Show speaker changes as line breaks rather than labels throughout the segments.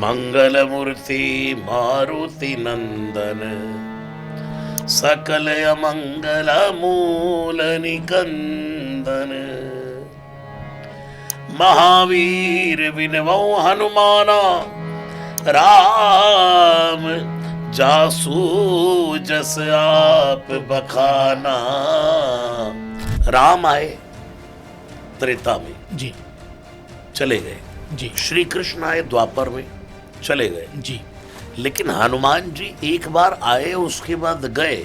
मंगल मूर्ति मारुति नंदन, सकल अमंगल मूल निकंदन। महावीर विनवो हनुमाना, राम जासू जस आप बखाना। राम आए त्रेता में,
जी
चले गए।
जी
श्री कृष्ण आए द्वापर में, चले गए।
जी।
लेकिन हनुमान जी एक बार आए, उसके बाद गए,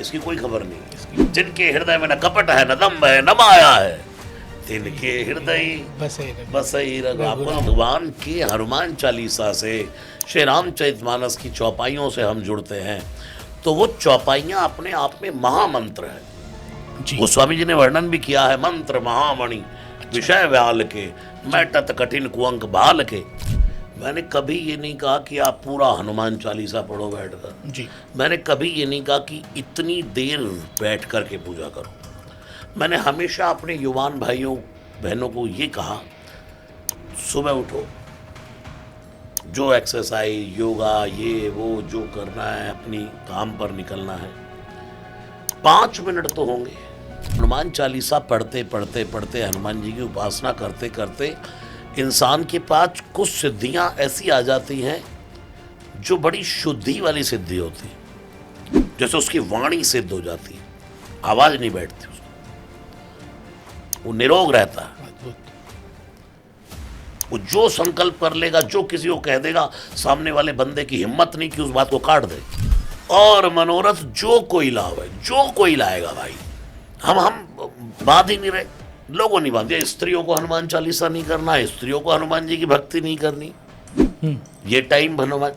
इसकी कोई खबर नहीं। जिनके हृदय में न कपट है न दम्भ है न माया है, तिनके हृदय बसई रघुवर। भगवान के हनुमान चालीसा से, श्री रामचरितमानस की चौपाइयों से हम जुड़ते हैं, तो वो चौपाइयां अपने आप में महामंत्र है। गोस्वामी जी ने वर्णन भी किया है, मंत्र महामणि विषय व्याल के, मैटत कठिन कुअंक बाल के। मैंने कभी ये नहीं कहा कि आप पूरा हनुमान चालीसा पढ़ो बैठकर जी। मैंने कभी ये नहीं कहा कि इतनी देर बैठ कर के पूजा करो। मैंने हमेशा अपने युवान भाइयों बहनों को ये कहा, सुबह उठो, जो एक्सरसाइज योगा ये वो जो करना है, अपनी काम पर निकलना है, 5 मिनट तो होंगे। हनुमान चालीसा पढ़ते पढ़ते पढ़ते, हनुमान जी की उपासना करते करते इंसान के पास कुछ सिद्धियां ऐसी आ जाती हैं जो बड़ी शुद्धि वाली सिद्धि होती है। जैसे उसकी वाणी सिद्ध हो जाती है, आवाज नहीं बैठती उसको, वो निरोग रहता है। वो जो संकल्प कर लेगा, जो किसी को कह देगा, सामने वाले बंदे की हिम्मत नहीं कि उस बात को काट दे। और मनोरथ जो कोई लावे, जो कोई लाएगा भाई, हम बात ही नहीं रहे, लोगों नहीं बांध दिया। स्त्रियों को हनुमान चालीसा नहीं करना है, स्त्रियों को हनुमान जी की भक्ति नहीं करनी, ये टाइम हनुमान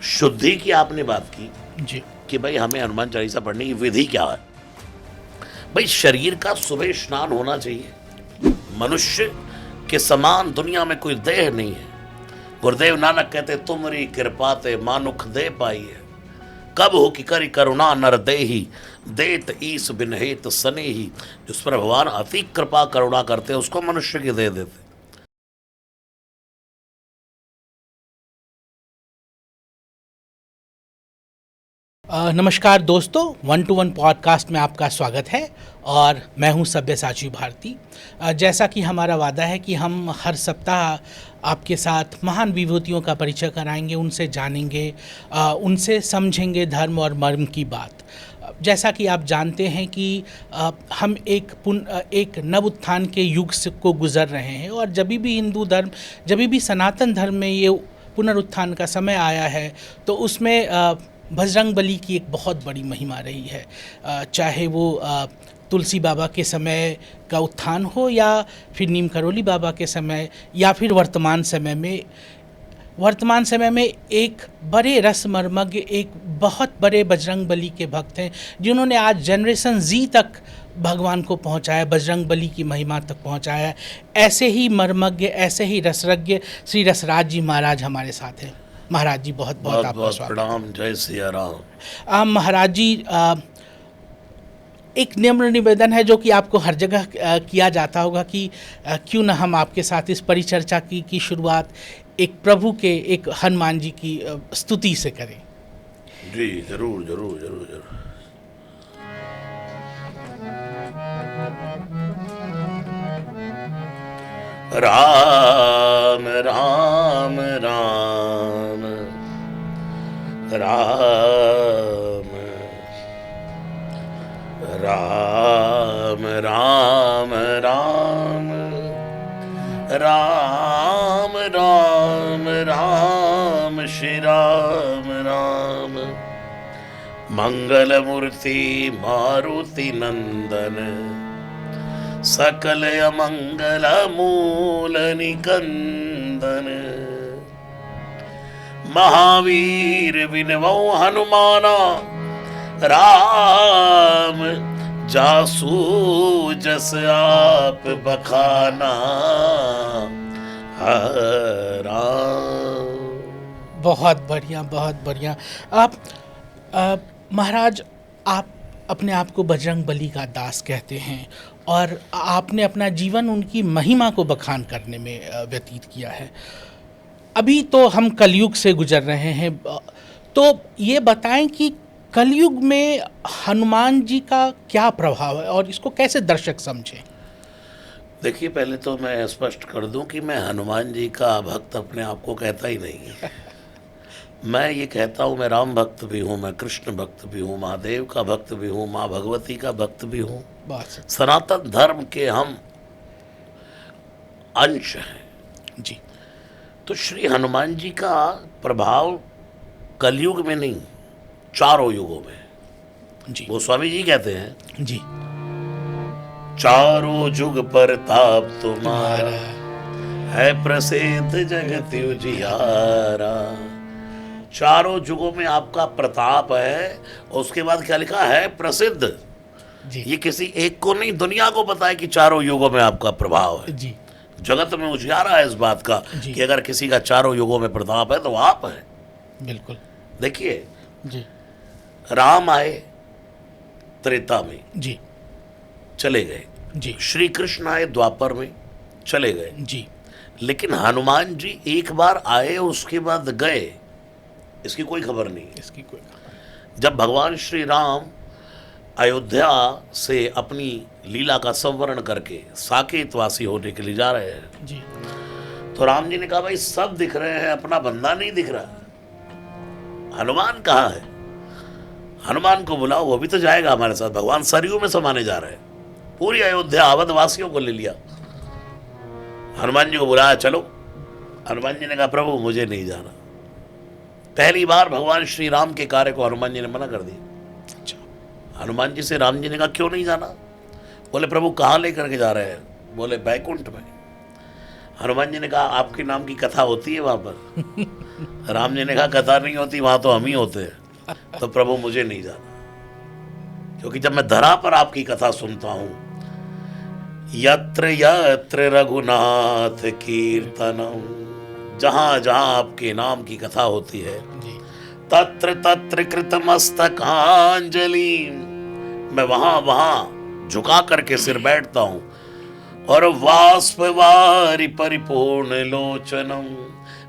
शुद्धि की आपने बात की जी, कि भाई हमें हनुमान चालीसा पढ़ने की विधि क्या है। भाई शरीर का सुबह स्नान होना चाहिए। मनुष्य के समान दुनिया में कोई देह नहीं है। गुरुदेव नानक कहते, तुमरी कृपा ते मानुख दे पाई है, कब हो कि करी करुणा नर देही, देत ईस बिनहेत सनेही। जिस पर भगवान अति कृपा करुणा करते हैं, उसको मनुष्य की दे देते।
नमस्कार दोस्तों, 1 to 1 पॉडकास्ट में आपका स्वागत है और मैं हूं सब्यसाची भारती। जैसा कि हमारा वादा है कि हम हर सप्ताह आपके साथ महान विभूतियों का परिचय कराएंगे, उनसे जानेंगे, उनसे समझेंगे धर्म और मर्म की बात। जैसा कि आप जानते हैं कि हम एक नव उत्थान के युग को गुजर रहे हैं, और जब भी हिंदू धर्म, जब भी सनातन धर्म में ये पुनरुत्थान का समय आया है, तो उसमें बजरंग बली की एक बहुत बड़ी महिमा रही है। चाहे वो तुलसी बाबा के समय का उत्थान हो, या फिर नीम करोली बाबा के समय, या फिर वर्तमान समय में एक बड़े रसमर्मज्ञ, एक बहुत बड़े बजरंग बली के भक्त हैं, जिन्होंने आज जनरेशन जी तक भगवान को पहुंचाया, बजरंग बली की महिमा तक पहुंचाया। ऐसे ही मर्मज्ञ, ऐसे ही रसरज्ञ श्री रसराज जी महाराज हमारे साथ हैं। महाराज जी बहुत बहुत आपका स्वागत।
प्रणाम, जय सिया राम।
महाराज जी, एक निम्र निवेदन है जो कि आपको हर जगह किया जाता होगा कि क्यों न हम आपके साथ इस परिचर्चा की शुरुआत एक प्रभु के, एक हनुमान जी की स्तुति से करें।
जी जरूर जरूर जरूर जरूर। राम राम राम राम राम राम राम राम राम राम श्री राम राम। मंगल मूर्ति मारुति नंदन, सकल अमंगल मूल निकंदन। महावीर विनवो हनुमाना, राम जासू जस आप बखाना। राम।
बहुत बढ़िया, बहुत बढ़िया। आप महाराज, आप अपने आप को बजरंग बली का दास कहते हैं, और आपने अपना जीवन उनकी महिमा को बखान करने में व्यतीत किया है। अभी तो हम कलयुग से गुजर रहे हैं, तो ये बताएं कि कलयुग में हनुमान जी का क्या प्रभाव है और इसको कैसे दर्शक समझें।
देखिए, पहले तो मैं स्पष्ट कर दूं कि मैं हनुमान जी का भक्त अपने आप को कहता ही नहीं है। मैं ये कहता हूँ, मैं राम भक्त भी हूँ, मैं कृष्ण भक्त भी हूँ, महादेव का भक्त भी हूँ, माँ भगवती का भक्त भी हूँ।
बस
सनातन धर्म के हम अंश हैं।
जी
तो श्री हनुमान जी का प्रभाव कलयुग में नहीं, चारों युगों में।
जी
गोस्वामी जी कहते हैं,
जी
चारों जुग परताप तुम्हारा,
तुम्हारा
है प्रसिद्ध जगत उजियारा। चारों जुगों में आपका प्रताप है। और उसके बाद क्या लिखा है? प्रसिद्ध।
जी
ये किसी एक को नहीं, दुनिया को पता है कि चारों युगों में आपका प्रभाव है।
जी
जगत में उजियारा है इस बात का
जी।
कि अगर किसी का चारों युगों में प्रताप है तो आप हैं।
बिल्कुल।
देखिए,
जी
राम आए त्रेता में,
जी
चले गए।
जी
श्री कृष्ण आए द्वापर में, चले गए।
जी
लेकिन हनुमान जी एक बार आए, उसके बाद गए, इसकी कोई खबर नहीं है।
इसकी कोई खबर नहीं।
जब भगवान श्री राम अयोध्या से अपनी लीला का संवरण करके साकेतवासी होने के लिए जा रहे हैं,
जी
तो राम जी ने कहा, भाई सब दिख रहे हैं, अपना बंदा नहीं दिख रहा। हनुमान कहाँ है? हनुमान को बुलाओ, वो भी तो जाएगा हमारे साथ। भगवान सरयू में समाने जा रहे हैं। पूरी अयोध्या अवध वासियों को ले लिया, हनुमान जी को बुलाया, चलो। हनुमान जी ने कहा, प्रभु मुझे नहीं जाना। पहली बार भगवान श्री राम के कार्य को हनुमान जी ने मना कर दिया।
अच्छा।
हनुमान जी से राम जी ने कहा, क्यों नहीं जाना? बोले, प्रभु कहाँ लेकर के जा रहे हैं? बोले, बैकुंठ में। हनुमान जी ने कहा, आपके नाम की कथा होती है वहां पर? राम जी ने कहा, कथा नहीं होती, वहां तो हम ही होते हैं। तो प्रभु मुझे नहीं जाना, क्योंकि जब मैं धरा पर आपकी कथा सुनता हूं, यत्र यत्र रघुनाथ कीर्तनम, जहां जहां आपके नाम की कथा होती है,
जी
तत्र तत्र कृतमस्तकांजलि, मैं वहां वहां झुका करके सिर बैठता हूं। और वाष्पवारि परिपूर्ण लोचनम,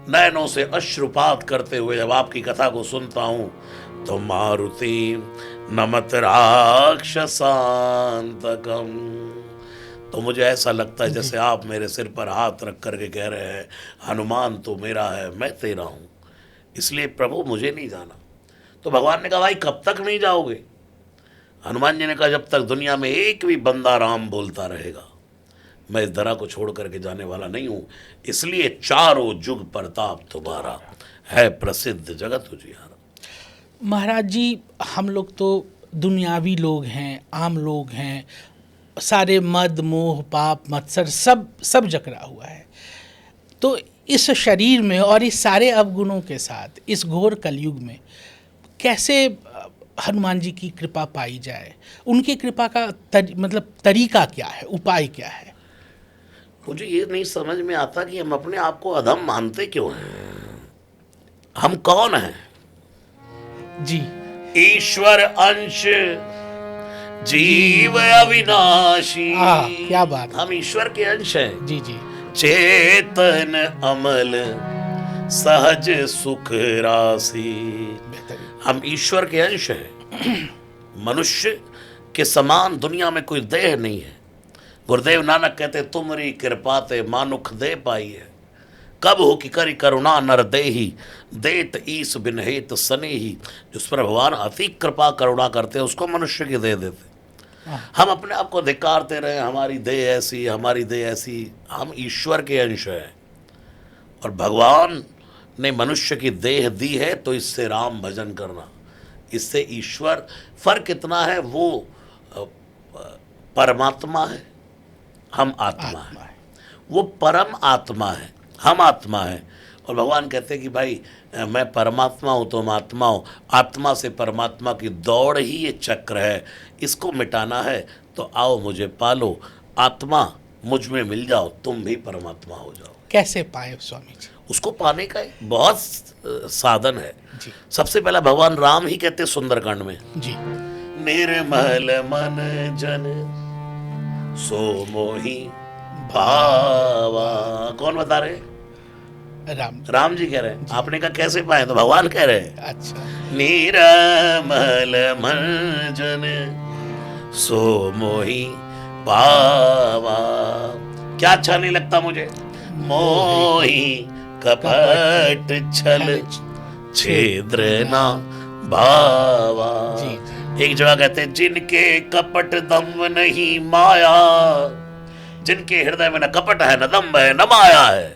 नयनों से अश्रुपात करते हुए जब आपकी कथा को सुनता हूं, तो मारुति नमत राक्षसांतकम, तो मुझे ऐसा लगता है जैसे आप मेरे सिर पर हाथ रख करके कह रहे हैं, हनुमान तो मेरा है, मैं तेरा हूं, इसलिए प्रभु मुझे नहीं जाना। तो भगवान ने कहा, भाई कब तक नहीं जाओगे? हनुमान जी ने कहा, जब तक दुनिया में एक भी बंदा राम बोलता रहेगा, मैं इस धरा को छोड़ करके जाने वाला नहीं हूं। इसलिए चारों जुग प्रताप तुम्हारा, है प्रसिद्ध जगत उजियारा।
महाराज जी, हम लोग तो दुनियावी लोग हैं, आम लोग हैं, सारे मद मोह पाप मत्सर सब जकड़ा हुआ है। तो इस शरीर में और इस सारे अवगुणों के साथ इस घोर कलयुग में कैसे हनुमान जी की कृपा पाई जाए? उनकी कृपा का मतलब तरीका क्या है, उपाय क्या है?
मुझे ये नहीं समझ में आता कि हम अपने आप को अधम मानते क्यों हैं। हम कौन हैं?
जी,
ईश्वर अंश, जीव अविनाशी।
क्या बात।
हम ईश्वर के अंश हैं।
जी जी।
चेतन अमल सहज सुख राशि, हम ईश्वर के अंश हैं। मनुष्य के समान दुनिया में कोई देह नहीं है। गुरुदेव नानक कहते, तुमरी कृपा ते मानुख दे पाई है, कब हो कि करी करुणा नर देही, देत ईस बिनहेत सनेही। जिस पर भगवान अति कृपा करुणा करते हैं, उसको मनुष्य की दे देते। हम अपने आप को धिक्कारते रहे, हमारी देह ऐसी, हमारी देह ऐसी। हम ईश्वर के अंश हैं और भगवान ने मनुष्य की देह दी है, तो इससे राम भजन करना, इससे ईश्वर। फर्क इतना है, वो परमात्मा है, हम आत्मा है। वो परम आत्मा है, हम आत्मा है। और भगवान कहते हैं कि भाई मैं परमात्मा हूँ, तुम आत्मा हो। आत्मा से परमात्मा की दौड़ ही ये चक्र है, इसको मिटाना है तो आओ मुझे पालो। आत्मा मुझ में मिल जाओ, तुम भी परमात्मा हो जाओ।
कैसे पाए स्वामी जी?
उसको पाने का बहुत साधन है
जी।
सबसे पहला भगवान राम ही कहते सुंदरकांड में
जी,
निर्मल मन जन सो मोहि भावा। कौन बता रहे?
राम
जी कह रहे हैं, आपने कहा कैसे पाए, तो भगवान कह रहे हैं
अच्छा।
निरामल मंजन सो मोही पावा। क्या अच्छा नहीं लगता मुझे, मोही कपट छल छिद्र ना भावा। एक जगह कहते हैं जिनके कपट दम्भ नहीं माया, जिनके हृदय में न कपट है न दम्भ है न माया है,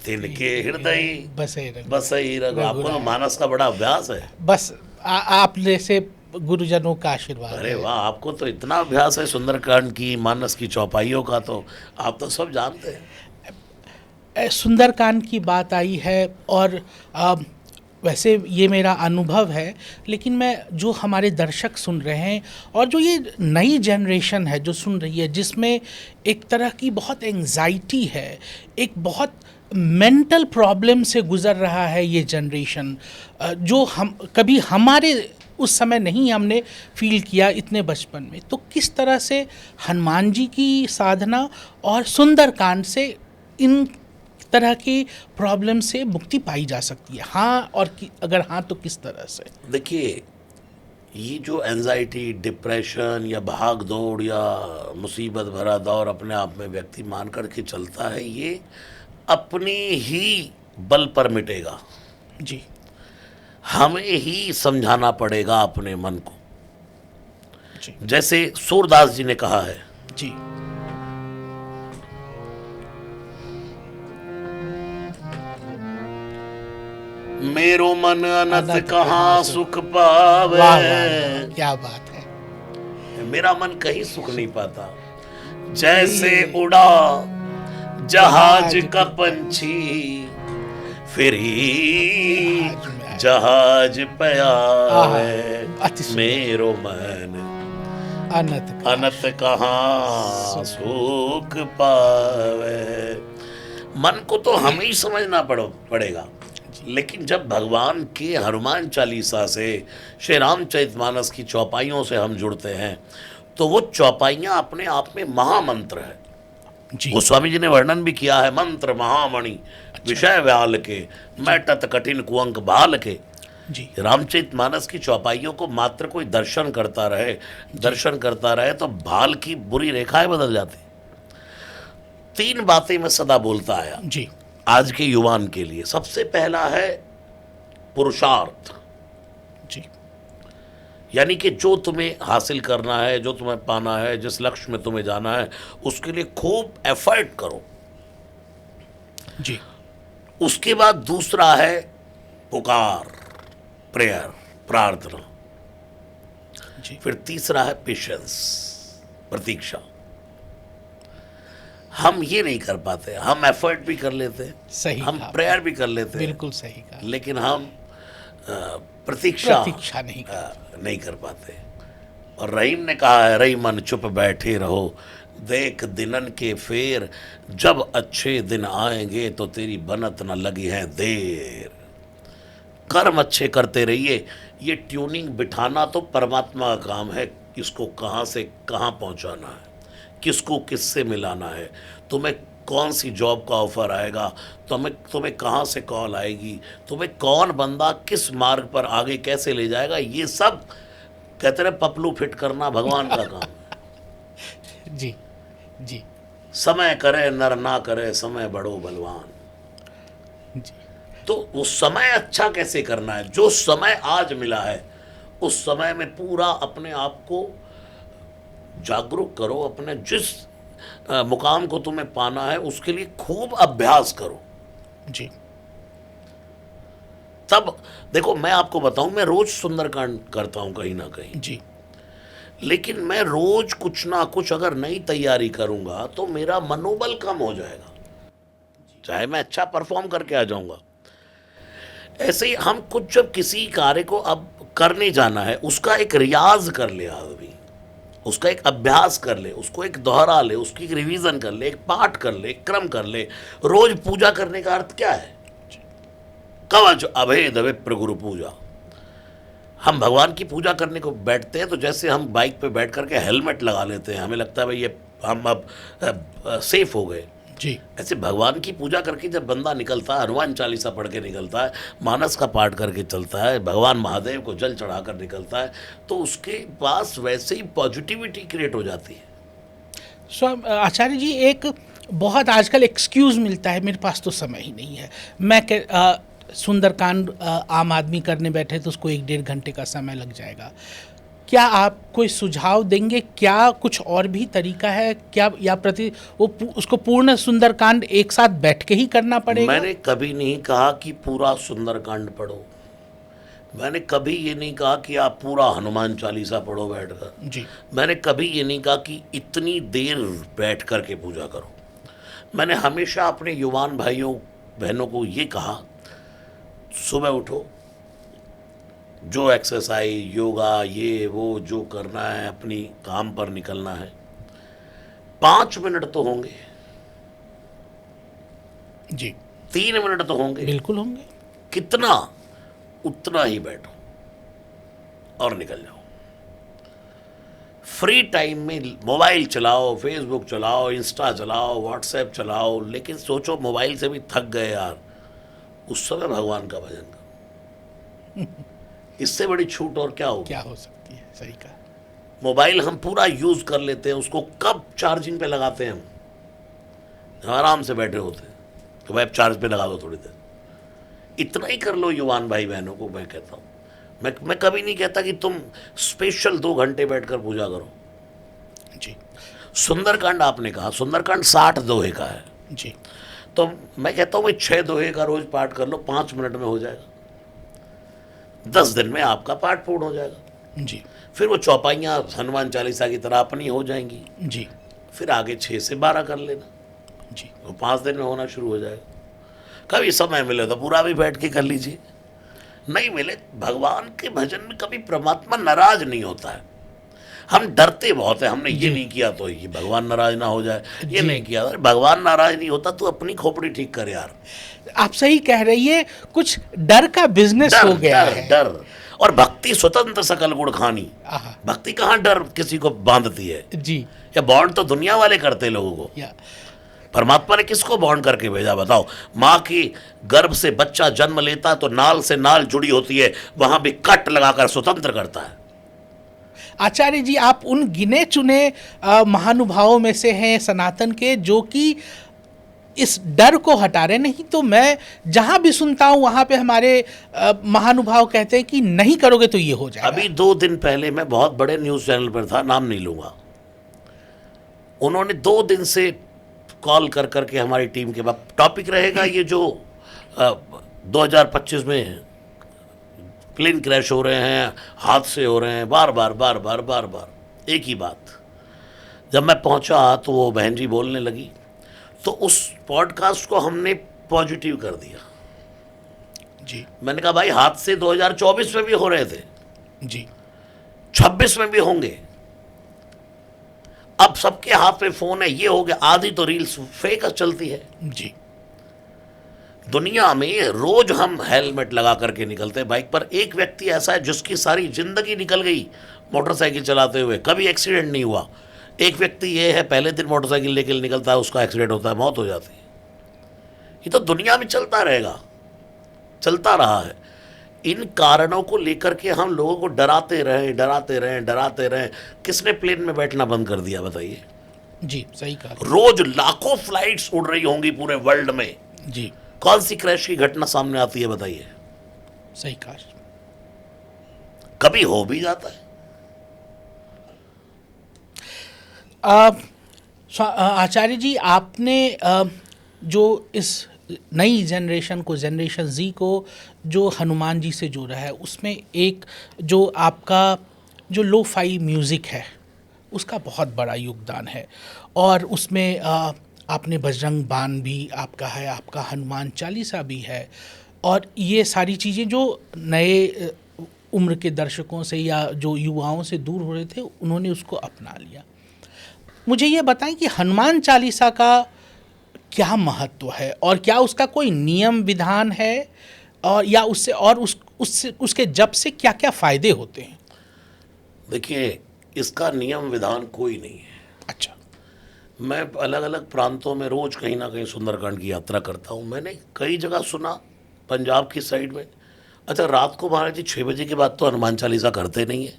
तिनके हृदय बसई रघु। आपको तो मानस का बड़ा अभ्यास है,
बस आप जैसे गुरुजनों का आशीर्वाद।
अरे वाह, आपको तो इतना अभ्यास है सुंदरकांड की, मानस की चौपाइयों का, तो आप तो सब जानते हैं।
सुंदरकांड की बात आई है और वैसे ये मेरा अनुभव है, लेकिन मैं जो हमारे दर्शक सुन रहे हैं और जो ये नई जनरेशन है जो सुन रही है, जिसमें एक तरह की बहुत एंजाइटी है, एक बहुत मेंटल प्रॉब्लम से गुज़र रहा है ये जनरेशन, जो हम कभी हमारे उस समय नहीं हमने फील किया इतने बचपन में। तो किस तरह से हनुमान जी की साधना और सुंदरकांड से इन तरह की प्रॉब्लम से मुक्ति पाई जा सकती है, हाँ, और अगर हाँ तो किस तरह से?
देखिए, ये जो एंजाइटी, डिप्रेशन या भाग दौड़ या मुसीबत भरा दौर अपने आप में व्यक्ति मान कर के चलता है, ये अपने ही बल पर मिटेगा।
जी,
हमें ही समझाना पड़ेगा अपने मन को।
जी,
जैसे सूरदास जी ने कहा है,
जी,
मेरो मन अनंत कहाँ सुख पावे।
वाह, वाह, क्या बात है।
मेरा मन कहीं सुख नहीं पाता, जैसे उड़ा जहाज का पंछी फिर ही जहाज पे आवे, मेरो मन अनंत कहाँ सुख पावे। मन को तो हमें ही समझना पड़ेगा, लेकिन जब भगवान के हनुमान चालीसा से, श्री रामचरितमानस की चौपाइयों से हम जुड़ते हैं, तो वो चौपाइयाँ अपने आप में महामंत्र है। गोस्वामी जी ने वर्णन भी किया है, मंत्र महामणि विषय व्याल के, मैं तत् कठिन कुअंक बाल के। रामचरितमानस की चौपाइयों को मात्र कोई दर्शन करता रहे तो भाल की बुरी रेखाएं बदल जाती। 3 बातें मैं सदा बोलता आया
जी
आज के युवान के लिए। सबसे पहला है पुरुषार्थ,
जी,
यानी कि जो तुम्हें हासिल करना है, जो तुम्हें पाना है, जिस लक्ष्य में तुम्हें जाना है, उसके लिए खूब एफर्ट करो।
जी।
उसके बाद दूसरा है पुकार, प्रेयर, प्रार्थना।
जी।
फिर तीसरा है पेशेंस, प्रतीक्षा। हम ये नहीं कर पाते, हम एफर्ट भी कर लेते हैं,
सही,
हम प्रेयर भी कर लेते हैं,
बिल्कुल सही कहा,
लेकिन हम प्रतीक्षा
नहीं
कर पाते। और रहीम ने कहा है, रही मन चुप बैठे रहो, देख दिनन के फेर, जब अच्छे दिन आएंगे तो तेरी बनत न लगी है देर। कर्म अच्छे करते रहिए। ये ट्यूनिंग बिठाना तो परमात्मा का काम है, इसको कहाँ से कहाँ पहुँचाना है, किसको किससे मिलाना है, तुम्हें कौन सी जॉब का ऑफर आएगा, तुम्हें कहाँ से कॉल आएगी, तुम्हें कौन बंदा किस मार्ग पर आगे कैसे ले जाएगा, ये सब कहते रहे पपलू फिट करना भगवान का काम है।
जी, जी।
समय करे नर ना करे, समय बड़ो बलवान।
जी।
तो वो समय अच्छा कैसे करना है, जो समय आज मिला है उस समय में पूरा अपने आप को जागरूक करो, अपने जिस मुकाम को तुम्हें पाना है उसके लिए खूब अभ्यास करो।
जी।
तब देखो, मैं आपको बताऊं, मैं रोज सुंदरकांड करता हूं कहीं ना कहीं
जी,
लेकिन मैं रोज कुछ ना कुछ अगर नई तैयारी करूंगा तो मेरा मनोबल कम हो जाएगा, चाहे मैं अच्छा परफॉर्म करके आ जाऊंगा। ऐसे ही हम कुछ जब किसी कार्य को अब करने जाना है, उसका एक रियाज कर ले आदमी, उसका एक अभ्यास कर ले, उसको एक दोहरा ले, उसकी एक रिवीजन कर ले, एक पाठ कर ले, एक क्रम कर ले। रोज पूजा करने का अर्थ क्या है? कवच अभेद विप्र गुरु पूजा। हम भगवान की पूजा करने को बैठते हैं तो जैसे हम बाइक पे बैठ करके हेलमेट लगा लेते हैं, हमें लगता है भाई ये हम अब सेफ हो गए।
जी।
ऐसे भगवान की पूजा करके जब बंदा निकलता है, हनुमान चालीसा पढ़ के निकलता है, मानस का पाठ करके चलता है, भगवान महादेव को जल चढ़ाकर निकलता है, तो उसके पास वैसे ही पॉजिटिविटी क्रिएट हो जाती है।
आचार्य जी, एक बहुत आजकल एक्सक्यूज़ मिलता है, मेरे पास तो समय ही नहीं है। सुंदरकांड आम आदमी करने बैठे तो उसको 1-1.5 घंटे का समय लग जाएगा। क्या आप कोई सुझाव देंगे? क्या कुछ और भी तरीका है क्या, या उसको पूर्ण सुंदरकांड एक साथ बैठ के ही करना पड़ेगा?
मैंने कभी नहीं कहा कि पूरा सुंदरकांड पढ़ो, मैंने कभी ये नहीं कहा कि आप पूरा हनुमान चालीसा पढ़ो बैठकर
जी।
मैंने कभी ये नहीं कहा कि इतनी देर बैठ कर के पूजा करो। मैंने हमेशा अपने युवान भाइयों बहनों को ये कहा, सुबह उठो, जो एक्सरसाइज योगा ये वो जो करना है, अपनी काम पर निकलना है, 5 मिनट तो होंगे,
जी।
3 मिनट तो होंगे,
बिल्कुल होंगे।
कितना उतना ही बैठो और निकल जाओ। फ्री टाइम में मोबाइल चलाओ, फेसबुक चलाओ, इंस्टा चलाओ, व्हाट्सएप चलाओ, लेकिन सोचो मोबाइल से भी थक गए यार, उस समय भगवान का भजन करो। इससे बड़ी छूट और क्या
क्या हो सकती है? सही कहा।
मोबाइल हम पूरा यूज कर लेते हैं, उसको कब चार्जिंग पे लगाते हैं हम आराम से बैठे होते हैं, तो वेब चार्ज पे लगा दो थोड़ी देर, इतना ही कर लो युवान भाई बहनों को। मैं कहता हूँ, मैं कभी नहीं कहता कि तुम स्पेशल 2 घंटे बैठकर पूजा करो।
जी।
सुंदरकांड आपने कहा, सुंदरकांड 60 दोहे का है।
जी।
तो मैं कहता हूँ 6 दोहे का रोज पाठ कर लो, 5 मिनट में हो जाएगा, 10 दिन में आपका पाठ पूर्ण हो जाएगा।
जी।
फिर वो चौपाइयाँ हनुमान चालीसा की तरह अपनी हो जाएंगी।
जी।
फिर आगे 6 से 12 कर लेना,
जी।
वो 5 दिन में होना शुरू हो जाएगा। कभी समय मिले तो पूरा भी बैठ के कर लीजिए, नहीं मिले, भगवान के भजन में कभी परमात्मा नाराज नहीं होता है। हम डरते बहुत है, हमने ये नहीं किया तो ये भगवान नाराज ना हो जाए, ये नहीं किया, अरे भगवान नाराज नहीं होता, तू अपनी खोपड़ी ठीक कर यार।
आप सही कह रही है, कुछ डर का बिजनेस हो गया है।
डर और भक्ति स्वतंत्र सकल गुण खानी। भक्ति कहाँ डर किसी को बांधती है
जी।
या बॉन्ड तो दुनिया वाले करते लोगों को, परमात्मा ने किसको बॉन्ड करके भेजा बताओ? माँ की गर्भ से बच्चा जन्म लेता तो नाल से नाल जुड़ी होती है, वहां भी कट लगाकर स्वतंत्र करता है।
आचार्य जी, आप उन गिने चुने महानुभावों में से हैं सनातन के, जो कि इस डर को हटा रहे। नहीं तो मैं जहां भी सुनता हूं वहां पे हमारे महानुभाव कहते हैं कि नहीं करोगे तो ये हो जाएगा।
अभी 2 दिन पहले मैं बहुत बड़े न्यूज चैनल पर था, नाम नहीं लूंगा, उन्होंने 2 दिन से कॉल कर करके हमारी टीम के बाद टॉपिक रहेगा ये जो 2025 में प्लेन क्रैश हो रहे हैं, हादसे हो रहे हैं, बार बार एक ही बात। जब मैं पहुंचा तो वो बहन जी बोलने लगी, तो उस पॉडकास्ट को हमने पॉजिटिव कर दिया।
जी। मैंने
कहा भाई हादसे 2024 में भी हो रहे थे
जी,
26 में भी होंगे, अब सबके हाथ में फोन है, ये हो गया। आधी तो रील्स फेक चलती है
जी।
दुनिया में रोज हम हेलमेट लगा करके निकलते हैं बाइक पर, एक व्यक्ति ऐसा है जिसकी सारी जिंदगी निकल गई मोटरसाइकिल चलाते हुए, कभी एक्सीडेंट नहीं हुआ। एक व्यक्ति ये है, पहले दिन मोटरसाइकिल लेकर निकलता है, उसका एक्सीडेंट होता है, मौत हो जाती है। ये तो दुनिया में चलता रहेगा, चलता रहा है। इन कारणों को लेकर के हम लोगों को डराते रहें। किसने प्लेन में बैठना बंद कर दिया बताइए?
जी, सही कहा।
रोज लाखों फ्लाइट्स उड़ रही होंगी पूरे वर्ल्ड में
जी,
कौन सी क्रैश की घटना सामने आती है बताइए?
सही कहा।
कभी हो भी जाता है।
आचार्य जी, आपने जो इस नई जनरेशन को, जनरेशन जी को जो हनुमान जी से जोड़ा है, उसमें एक जो आपका जो लो-फाई म्यूज़िक है उसका बहुत बड़ा योगदान है, और उसमें आपने बजरंग बाण भी आपका है, आपका हनुमान चालीसा भी है, और ये सारी चीज़ें जो नए उम्र के दर्शकों से या जो युवाओं से दूर हो रहे थे, उन्होंने उसको अपना लिया। मुझे ये बताएं कि हनुमान चालीसा का क्या महत्व है, और क्या उसका कोई नियम विधान है, और या उससे और उसके जप से क्या क्या फ़ायदे होते हैं?
देखिए, इसका नियम विधान कोई नहीं है।
अच्छा।
मैं अलग अलग प्रांतों में रोज कहीं ना कहीं सुंदरकांड की यात्रा करता हूँ। मैंने कई जगह सुना, पंजाब की साइड में, अच्छा रात को महाराज जी 6 बजे के बाद तो हनुमान चालीसा करते नहीं है।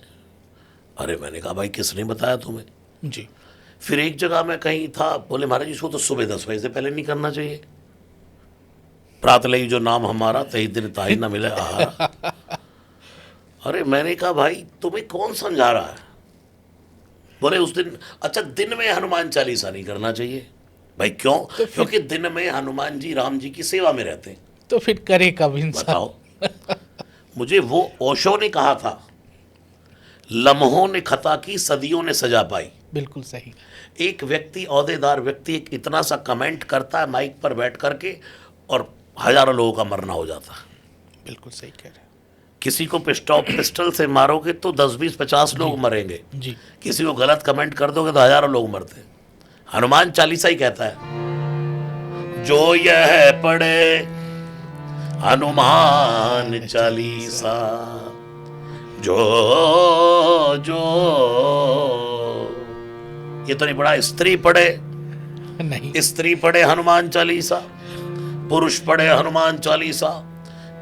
अरे मैंने कहा भाई किसने बताया तुम्हें?
जी।
फिर एक जगह मैं कहीं था, बोले महाराज जी इसको तो सुबह 10 बजे से पहले नहीं करना चाहिए। प्रातलई जो नाम हमारा तही दिन ताही न मिले आहारा। अरे मैंने कहा भाई तुम्हें कौन समझा रहा है? बोले उस दिन, अच्छा दिन में हनुमान चालीसा नहीं करना चाहिए। भाई क्यों? क्योंकि दिन में हनुमान जी राम जी की सेवा में रहते हैं।
तो फिर करे कब इंसान?
बताओ। मुझे वो ओशो ने कहा था, लम्हों ने खता की सदियों ने सजा पाई।
बिल्कुल सही।
एक व्यक्ति, ओहदेदार व्यक्ति, एक इतना सा कमेंट करता है माइक पर बैठ करके और हजारों लोगों का मरना हो जाता है।
बिल्कुल सही कह रहे हैं।
किसी को पिस्टल से मारोगे तो 10 20 50 लोग मरेंगे।
जी।
किसी को गलत कमेंट कर दोगे तो हजारों लोग मरते हैं। हनुमान चालीसा ही कहता है, जो यह पढ़े हनुमान चालीसा, जो जो ये तो नहीं पढ़ा, स्त्री पढ़े,
नहीं,
स्त्री पढ़े हनुमान चालीसा, पुरुष पढ़े हनुमान चालीसा,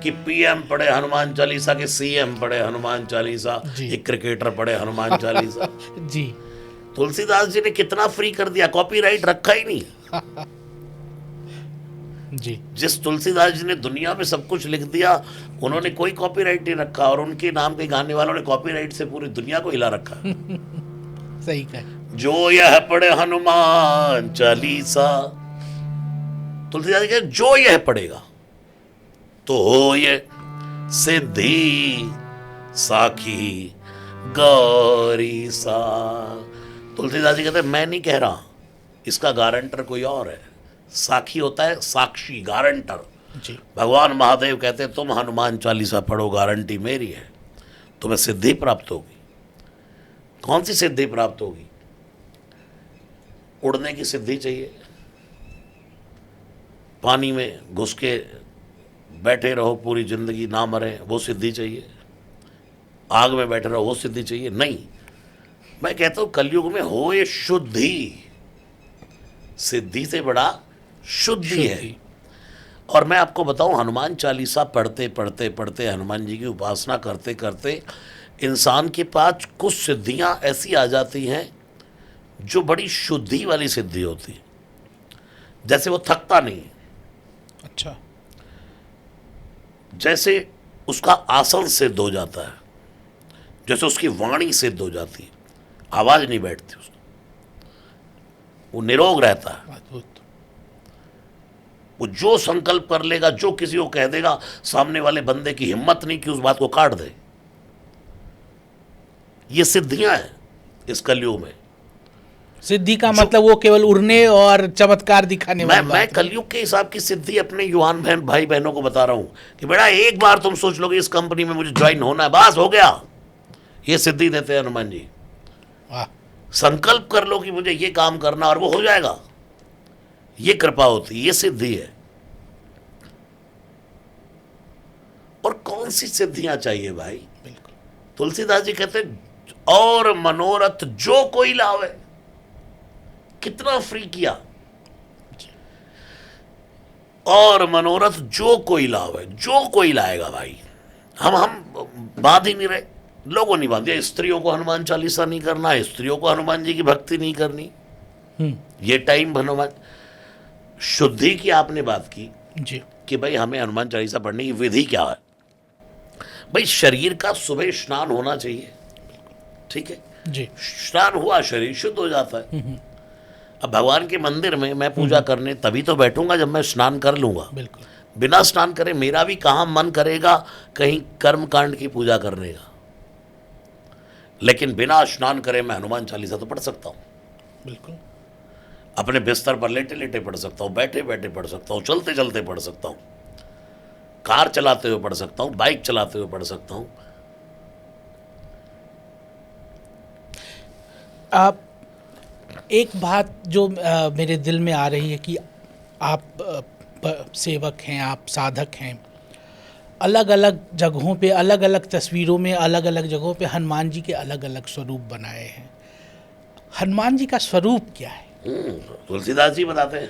कि पीएम पढ़े हनुमान चालीसा, कि सीएम पढ़े हनुमान चालीसा, एक क्रिकेटर पढ़े हनुमान चालीसा।
जी।
तुलसीदास जी ने कितना फ्री कर दिया, कॉपीराइट रखा ही नहीं।
जी।
जिस तुलसीदास जी ने दुनिया में सब कुछ लिख दिया, उन्होंने कोई कॉपीराइट नहीं रखा, और उनके नाम के गाने वालों ने कॉपीराइट से पूरी दुनिया को हिला रखा।
सही कहा।
जो यह पढ़े हनुमान चालीसा, तुलसीदास जी कहते जो यह पढ़ेगा तो हो ये सिद्धि साखी गौरी सा। तुलसीदास जी कहते मैं नहीं कह रहा, इसका गारंटर कोई और है। साखी होता है साक्षी, गारंटर।
जी।
भगवान महादेव कहते हैं तुम हनुमान चालीसा पढ़ो, गारंटी मेरी है, तुम्हें सिद्धि प्राप्त होगी। कौन सी सिद्धि प्राप्त होगी? उड़ने की सिद्धि चाहिए, पानी में घुस के बैठे रहो पूरी जिंदगी ना मरे, वो सिद्धि चाहिए। आग में बैठे रहो, वो सिद्धि चाहिए? नहीं। मैं कहता हूं कलयुग में हो ये शुद्धि, सिद्धि से बड़ा शुद्धि है। और मैं आपको बताऊं, हनुमान चालीसा पढ़ते पढ़ते पढ़ते, हनुमान जी की उपासना करते करते, इंसान के पास कुछ सिद्धियां ऐसी आ जाती हैं जो बड़ी शुद्धि वाली सिद्धि होती है। जैसे वो थकता नहीं।
अच्छा।
जैसे उसका आसन सिद्ध हो जाता है, जैसे उसकी वाणी सिद्ध हो जाती है, आवाज नहीं बैठती उसकी, वो निरोग रहता है।
अद्भुत।
वो जो संकल्प कर लेगा, जो किसी को कह देगा, सामने वाले बंदे की हिम्मत नहीं कि उस बात को काट दे। ये सिद्धियां हैं इस कलयुग में।
सिद्धि का मतलब वो केवल उड़ने और चमत्कार दिखाने वाली
मैं कलयुग के हिसाब की सिद्धि अपने युवान भाई बहनों को बता रहा हूं कि बेटा एक बार तुम सोच लो कि इस कंपनी में मुझे ज्वाइन होना है, बस हो गया। ये सिद्धि देते हैं हनुमान जी।
वाह।
संकल्प कर लो कि मुझे ये काम करना, और वो हो जाएगा। ये कृपा होती है, ये सिद्धि है। और कौन सी सिद्धियां चाहिए भाई?
बिल्कुल।
तुलसीदास जी कहते हैं और मनोरथ जो कोई लावे। कितना फ्री किया। और मनोरथ जो कोई लावे, जो कोई लाएगा भाई। हम बांध ही नहीं रहे, लोगों नहीं बांध दिया। स्त्रियों को हनुमान चालीसा नहीं करना, स्त्रियों को हनुमान जी की भक्ति नहीं करनी, ये टाइम हनुमान। शुद्धि की आपने बात की
जी
कि भाई हमें हनुमान चालीसा पढ़ने की विधि क्या है। भाई शरीर का सुबह स्नान होना चाहिए, ठीक है
जी।
स्नान हुआ, शरीर शुद्ध हो जाता है। अब भगवान के मंदिर में मैं पूजा करने तभी तो बैठूंगा जब मैं स्नान कर लूंगा।
बिल्कुल।
बिना स्नान करे मेरा भी कहाँ मन करेगा कहीं कर्म कांड की पूजा करने का। लेकिन बिना स्नान करे मैं हनुमान चालीसा तो पढ़ सकता हूँ।
बिल्कुल।
अपने बिस्तर पर लेटे लेटे पढ़ सकता हूँ, बैठे बैठे पढ़ सकता हूँ, चलते चलते पढ़ सकता हूँ, कार चलाते हुए पढ़ सकता हूँ, बाइक चलाते हुए पढ़ सकता हूँ।
आप एक बात जो मेरे दिल में आ रही है कि आप सेवक हैं, आप साधक हैं, अलग अलग जगहों पे, अलग अलग तस्वीरों में, अलग अलग जगहों पे हनुमान जी के अलग अलग स्वरूप बनाए हैं। हनुमान जी का स्वरूप क्या है?
तुलसीदास जी बताते हैं,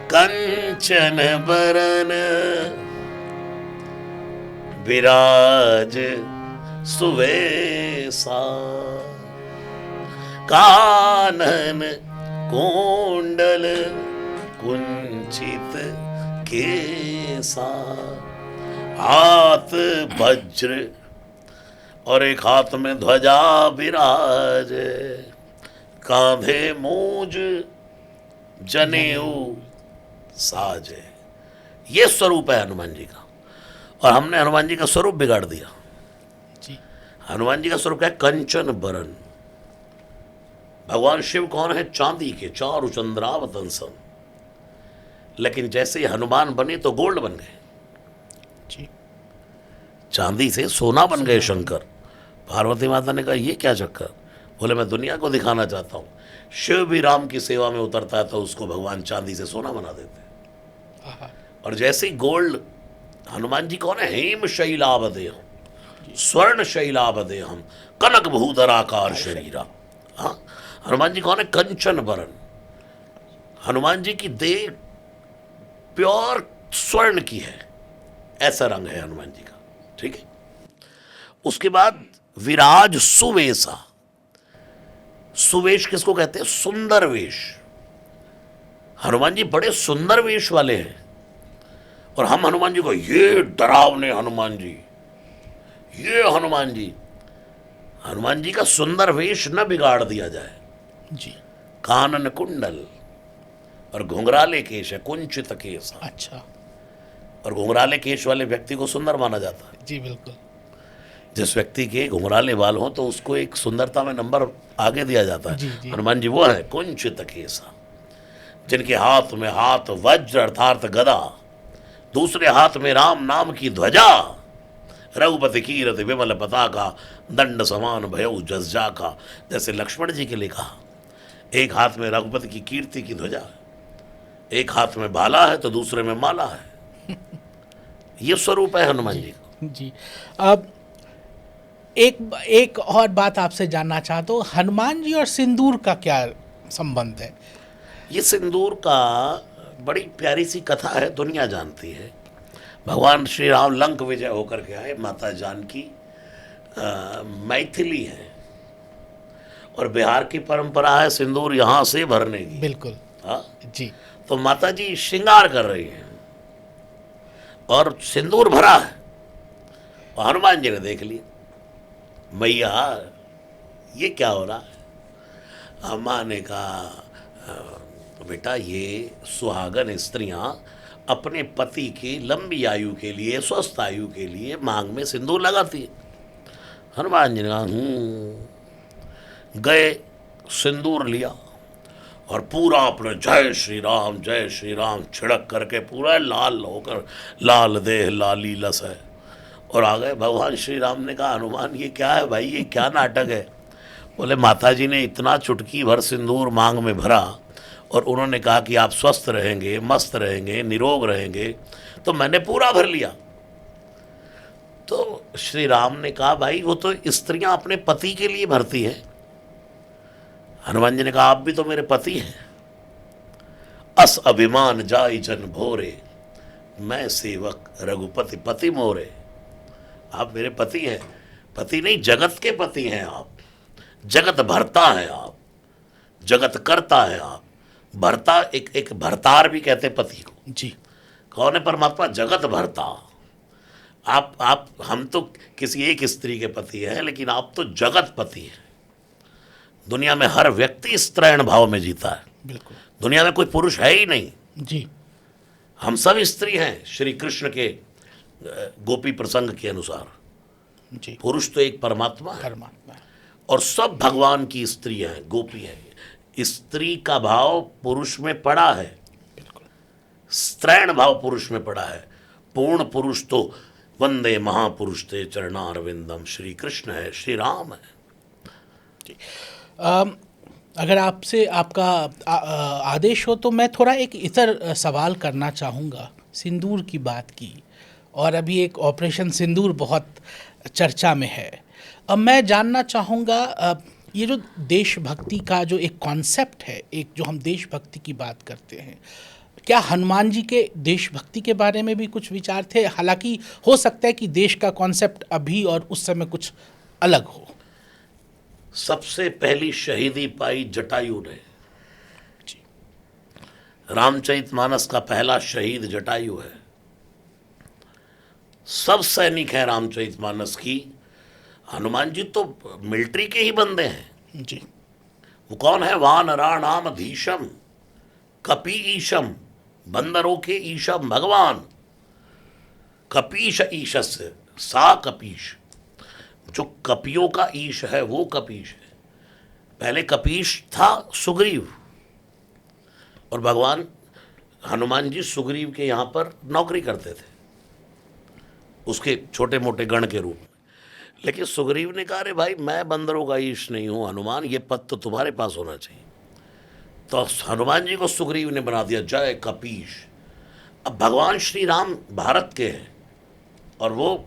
कंचन बरन विराज सुवेसा, कानन कुंडल कुंचित केसा, हाथ वज्र और एक हाथ में ध्वजा विराज, कांधे मूज जनेऊ साज। ये स्वरूप है हनुमान जी का। और हमने हनुमान जी का स्वरूप बिगाड़ दिया
जी।
हनुमान जी का स्वरूप क्या है? कंचन बरन। भगवान शिव कौन है? चांदी के, चारु चंद्रावतंसम। लेकिन जैसे ही हनुमान बने तो गोल्ड बन गए
जी।
चांदी से सोना बन गए शंकर। पार्वती माता ने कहा ये क्या चक्कर? बोले मैं दुनिया को दिखाना चाहता हूँ, शिव भी राम की सेवा में उतरता है तो उसको भगवान चांदी से सोना बना देते हैं। और जैसे ही गोल्ड, हनुमान जी कौन है? हेम शैलावदेहम, स्वर्ण शैलावदेहम, कनक भूधराकार शरीरा। हाँ, हनुमान जी कौन है? कंचन बरन। हनुमान जी की देह प्योर स्वर्ण की है, ऐसा रंग है हनुमान जी का। ठीक है। उसके बाद विराज सुवेशा। सुवेश किसको कहते हैं? सुंदर वेश। हनुमान जी बड़े सुंदर वेश वाले हैं। और हम हनुमान जी को, ये डरावने हनुमान जी, ये हनुमान जी। हनुमान जी का सुंदर वेश न बिगाड़ दिया जाए
जी।
कानन कुंडल और घुंघराले केश है, कुंचित केश।
अच्छा।
और घुंघराले केश वाले व्यक्ति को सुंदर माना जाता है।
जी बिल्कुल।
जिस व्यक्ति के घुंघराले बाल हो तो उसको एक सुंदरता में नंबर आगे दिया जाता है।
जी, जी।
हनुमान जी वो है कुंचित केसा, जिनके हाथ में हाथ वज्र अर्थात गदा, दूसरे हाथ में राम नाम की ध्वजा, रघुपति कीरत विमल पताका, दंड समान भयउ जस जाका। जैसे लक्ष्मण जी के लिए कहा, एक हाथ में रघुपति की कीर्ति की ध्वजा, एक हाथ में भाला है तो दूसरे में माला है। ये स्वरूप है हनुमान जी का।
जी। अब एक और बात आपसे जानना चाहता हूँ, हनुमान जी और सिंदूर का क्या संबंध है?
ये सिंदूर का बड़ी प्यारी सी कथा है, दुनिया जानती है। भगवान श्री राम लंक विजय होकर के आए, माता जानकी मैथिली है और बिहार की परंपरा है सिंदूर यहाँ से भरने की।
बिल्कुल।
हाँ
जी।
तो माता जी श्रृंगार कर रही हैं और सिंदूर भरा है। और हनुमान जी ने देख लिया, मैया ये क्या हो रहा है? अम्मा ने कहा, बेटा ये सुहागन स्त्रियां अपने पति की लंबी आयु के लिए, स्वस्थ आयु के लिए मांग में सिंदूर लगाती है। हनुमान जी ने कहा गए, सिंदूर लिया और पूरा अपने जय श्री राम छिड़क करके पूरा लाल होकर, लाल देह लाली लस है, और आ गए। भगवान श्री राम ने कहा, हनुमान ये क्या है भाई, ये क्या नाटक है? बोले माता जी ने इतना चुटकी भर सिंदूर मांग में भरा और उन्होंने कहा कि आप स्वस्थ रहेंगे, मस्त रहेंगे, निरोग रहेंगे, तो मैंने पूरा भर लिया। तो श्री राम ने कहा, भाई वो तो स्त्रियां अपने पति के लिए भरती हैं। हनुमान जी ने कहा, आप भी तो मेरे पति हैं। अस अभिमान जाई जन भोरे, मैं सेवक रघुपति पति मोरे। आप मेरे पति हैं। पति नहीं, जगत के पति हैं आप। जगत भरता है आप, जगत करता है आप। भरता एक भरतार भी कहते पति को।
जी।
कौन है? परमात्मा जगत भरता। आप हम तो किसी एक स्त्री के पति हैं, लेकिन आप तो जगत पति हैं। दुनिया में हर व्यक्ति स्त्रैण भाव में जीता है।
बिल्कुल।
दुनिया में कोई पुरुष है ही नहीं,
जी।
हम सब स्त्री हैं। श्री कृष्ण के गोपी प्रसंग के अनुसार
जी।
पुरुष तो एक परमात्मा है
परमात्मा।
और सब भगवान की स्त्री है, गोपी है। स्त्री का भाव पुरुष में पड़ा है,
बिल्कुल।
स्त्रैण भाव पुरुष में पड़ा है। पूर्ण पुरुष तो वंदे महापुरुष ते चरणारविंदम, श्री कृष्ण है, श्री राम है।
जी। अगर आपसे आपका आदेश हो तो मैं थोड़ा एक इतर सवाल करना चाहूँगा। सिंदूर की बात की और अभी एक ऑपरेशन सिंदूर बहुत चर्चा में है। अब मैं जानना चाहूँगा, ये जो देशभक्ति का जो एक कॉन्सेप्ट है, एक जो हम देशभक्ति की बात करते हैं, क्या हनुमान जी के देशभक्ति के बारे में भी कुछ विचार थे? हालांकि हो सकता है कि देश का कॉन्सेप्ट अभी और उस समय कुछ अलग हो।
सबसे पहली शहीदी पाई जटायु ने।
जी।
रामचरितमानस का पहला शहीद जटायु है। सब सैनिक हैं रामचरितमानस की। हनुमान जी तो मिलिट्री के ही बंदे हैं।
जी।
वो कौन है? वानराणाम धीशम कपी ईशम, बंदरों के ईशम भगवान। कपीश ईशस्य सा कपीश, जो कपियों का ईश है वो कपीश है। पहले कपीश था सुग्रीव, और भगवान हनुमान जी सुग्रीव के यहाँ पर नौकरी करते थे, उसके छोटे मोटे गण के रूप में। लेकिन सुग्रीव ने कहा, अरे भाई मैं बंदरों का ईश नहीं हूँ हनुमान, ये पद तो तुम्हारे पास होना चाहिए। तो हनुमान जी को सुग्रीव ने बना दिया जय कपीश। अब भगवान श्री राम भारत के हैं और वो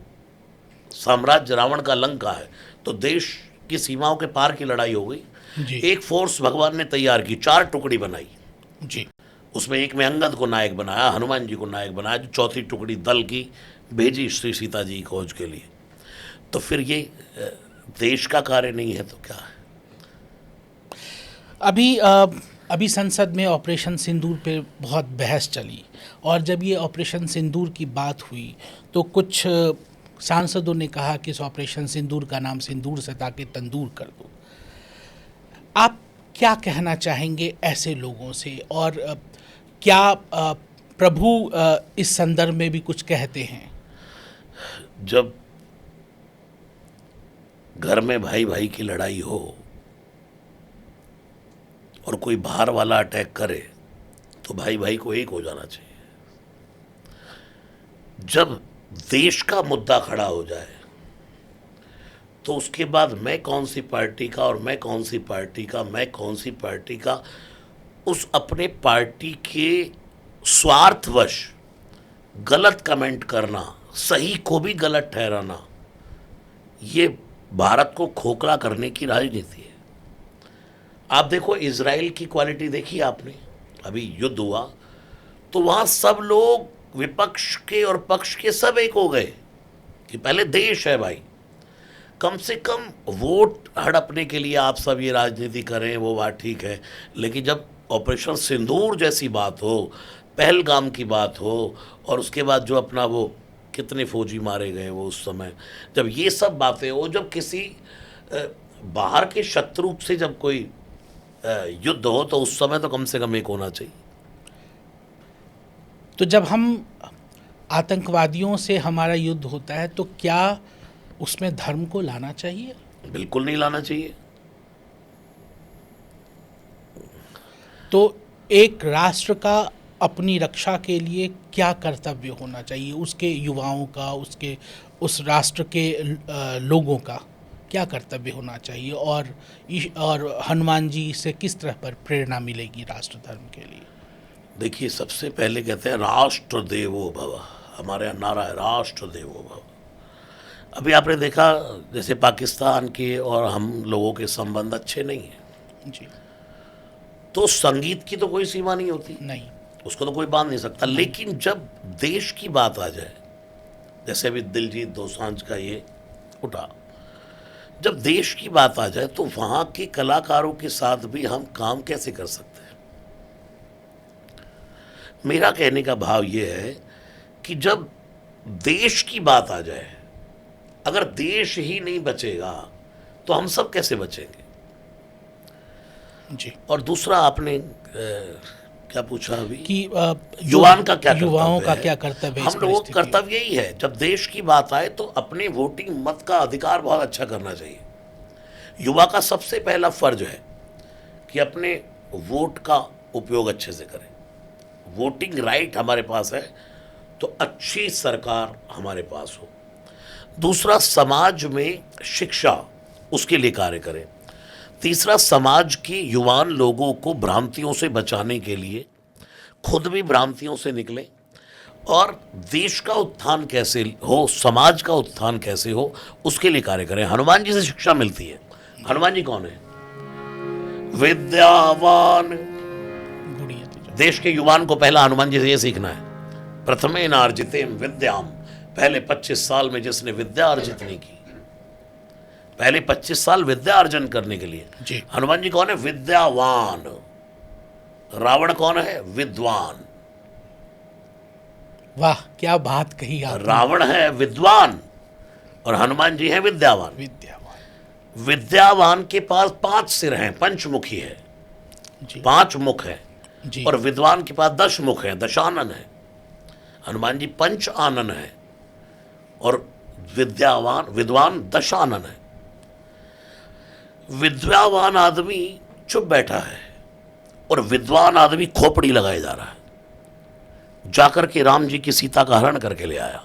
साम्राज्य रावण का लंका है, तो देश की सीमाओं के पार की लड़ाई हो गई।
जी।
एक फोर्स भगवान ने तैयार की, 4 टुकड़ी बनाई।
जी।
उसमें एक में अंगद को नायक बनाया, हनुमान जी को नायक बनाया, जो चौथी टुकड़ी दल की भेजी श्री सीता जी की खोज के लिए। तो फिर ये देश का कार्य नहीं है तो क्या है?
अभी संसद में ऑपरेशन सिंदूर पे बहुत बहस चली, और जब ये ऑपरेशन सिंदूर की बात हुई तो कुछ सांसदों ने कहा कि इस ऑपरेशन सिंदूर का नाम सिंदूर से ताकि तंदूर कर दो। आप क्या कहना चाहेंगे ऐसे लोगों से, और क्या प्रभु इस संदर्भ में भी कुछ कहते हैं?
जब घर में भाई भाई की लड़ाई हो और कोई बाहर वाला अटैक करे तो भाई भाई को एक हो जाना चाहिए। जब देश का मुद्दा खड़ा हो जाए तो उसके बाद मैं कौन सी पार्टी का और मैं कौन सी पार्टी का, मैं कौन सी पार्टी का, उस अपने पार्टी के स्वार्थवश गलत कमेंट करना, सही को भी गलत ठहराना, ये भारत को खोखला करने की राजनीति है। आप देखो इजराइल की क्वालिटी देखी आपने, अभी युद्ध हुआ तो वहाँ सब लोग विपक्ष के और पक्ष के सब एक हो गए कि पहले देश है भाई, कम से कम वोट हड़पने के लिए आप सब ये राजनीति करें वो बात ठीक है, लेकिन जब ऑपरेशन सिंदूर जैसी बात हो, पहलगाम की बात हो, और उसके बाद जो अपना वो कितने फौजी मारे गए वो उस समय, जब ये सब बातें हो, जब किसी बाहर के शत्रु से जब कोई युद्ध हो तो उस समय तो कम से कम एक होना चाहिए।
तो जब हम आतंकवादियों से हमारा युद्ध होता है तो क्या उसमें धर्म को लाना चाहिए?
बिल्कुल नहीं लाना चाहिए।
तो एक राष्ट्र का अपनी रक्षा के लिए क्या कर्तव्य होना चाहिए, उसके युवाओं का, उसके उस राष्ट्र के लोगों का क्या कर्तव्य होना चाहिए, और हनुमान जी से किस तरह पर प्रेरणा मिलेगी राष्ट्र धर्म के लिए?
देखिए, सबसे पहले कहते हैं राष्ट्र देवो भव, हमारे यहाँ नारा है राष्ट्र देवो भव। अभी आपने देखा जैसे पाकिस्तान के और हम लोगों के संबंध अच्छे नहीं हैं
जी,
तो संगीत की तो कोई सीमा नहीं होती,
नहीं,
उसको तो कोई बांध नहीं सकता। लेकिन जब देश की बात आ जाए, जैसे अभी दिलजीत दोसांझ का ये उठा, जब देश की बात आ जाए तो वहाँ के कलाकारों के साथ भी हम काम कैसे कर सकते हैं? मेरा कहने का भाव ये है कि जब देश की बात आ जाए, अगर देश ही नहीं बचेगा तो हम सब कैसे बचेंगे?
जी।
और दूसरा आपने क्या पूछा अभी
कि
युवाओं का क्या
युवाओं
कर्तव्य
का
है?
क्या कर्तव्य है?
हम लोगों का कर्तव्य यही है, जब देश की बात आए तो अपने वोटिंग मत का अधिकार बहुत अच्छा करना चाहिए। युवा का सबसे पहला फर्ज है कि अपने वोट का उपयोग अच्छे से करें। वोटिंग राइट हमारे पास है तो अच्छी सरकार हमारे पास हो। दूसरा, समाज में शिक्षा, उसके लिए कार्य करें। तीसरा, समाज के युवान लोगों को भ्रांतियों से बचाने के लिए खुद भी भ्रांतियों से निकलें, और देश का उत्थान कैसे हो, समाज का उत्थान कैसे हो, उसके लिए कार्य करें। हनुमान जी से शिक्षा मिलती है। हनुमान जी कौन है? विद्यावान।
गुणी अति चातुर।
देश के युवान को पहला हनुमान जी से ये सीखना है, प्रथमे नार्जितेम विद्याम। पहले 25 साल में जिसने विद्या अर्जित नहीं की, पहले 25 साल विद्या अर्जन करने के लिए
जी।
हनुमान जी कौन है? विद्यावान। रावण कौन है? विद्वान।
वाह, क्या बात कही आपने।
रावण है विद्वान और हनुमान जी हैं विद्यावान।
विद्यावान।
विद्यावान के पास 5 सिर हैं, पंचमुखी है,
जी
5 मुख है।
जी।
और विद्वान के पास 10 मुख है, दशानन है। हनुमान जी पंच आनन है और विद्वान दशानन है। विद्यावान आदमी चुप बैठा है और विद्वान आदमी खोपड़ी लगाए जा रहा है। जाकर के राम जी की सीता का हरण करके ले आया।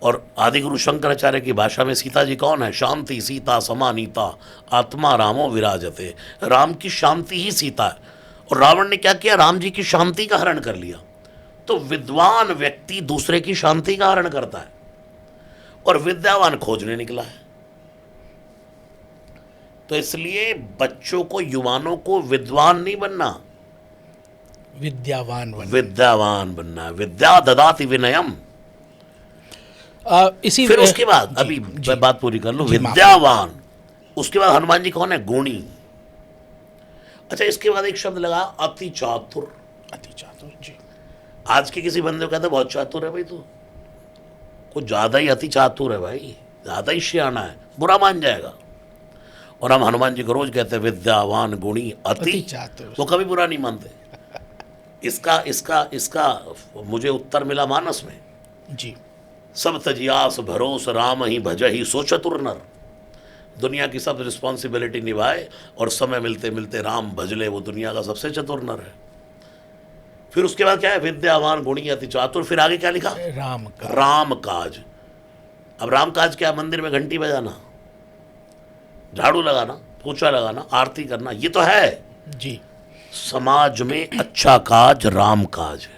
और आदिगुरु शंकराचार्य की भाषा में सीता जी कौन है? शांति सीता समानीता आत्मा रामो विराजते। राम की शांति ही सीता है। और रावण ने क्या किया? राम जी की शांति का हरण कर लिया। तो विद्वान व्यक्ति दूसरे की शांति का हरण करता है और विद्यावान खोजने निकला है। तो इसलिए बच्चों को, युवानों को विद्वान नहीं बनना,
विद्यावान बनना।
विद्यावान बनना। विद्या ददाति विनयम।
इसी
फिर उसके बाद
जी,
अभी
जी,
मैं बात पूरी कर लूं।
जी, माफ
विद्यावान, उसके बाद हनुमान जी कौन है? गुणी। अच्छा, इसके बाद एक शब्द लगा अति चातुर।
अति चातुर। जी।
आज के किसी बंदे को कहते बहुत चातुर है भाई, तू कुछ ज्यादा ही अति चातुर है भाई, ज्यादा ही सियाना है, बुरा मान जाएगा। और हम हनुमान जी को रोज कहते हैं विद्यावान गुणी अति
चातुर।
वो कभी बुरा नहीं मानते। इसका इसका इसका मुझे उत्तर मिला मानस में।
जी।
सब तजियास भरोस राम ही भजहि सो चतुर नर। दुनिया की सब रिस्पॉन्सिबिलिटी निभाए और समय मिलते मिलते राम भजले, वो दुनिया का सबसे चतुर नर है। फिर उसके बाद क्या है? विद्यावान गुणी अति चातुर। फिर आगे क्या लिखा?
राम का
राम काज। अब राम काज क्या? मंदिर में घंटी बजाना, झाड़ू लगाना, पोछा लगाना, आरती करना, ये तो है।
जी।
समाज में अच्छा काज राम काज है।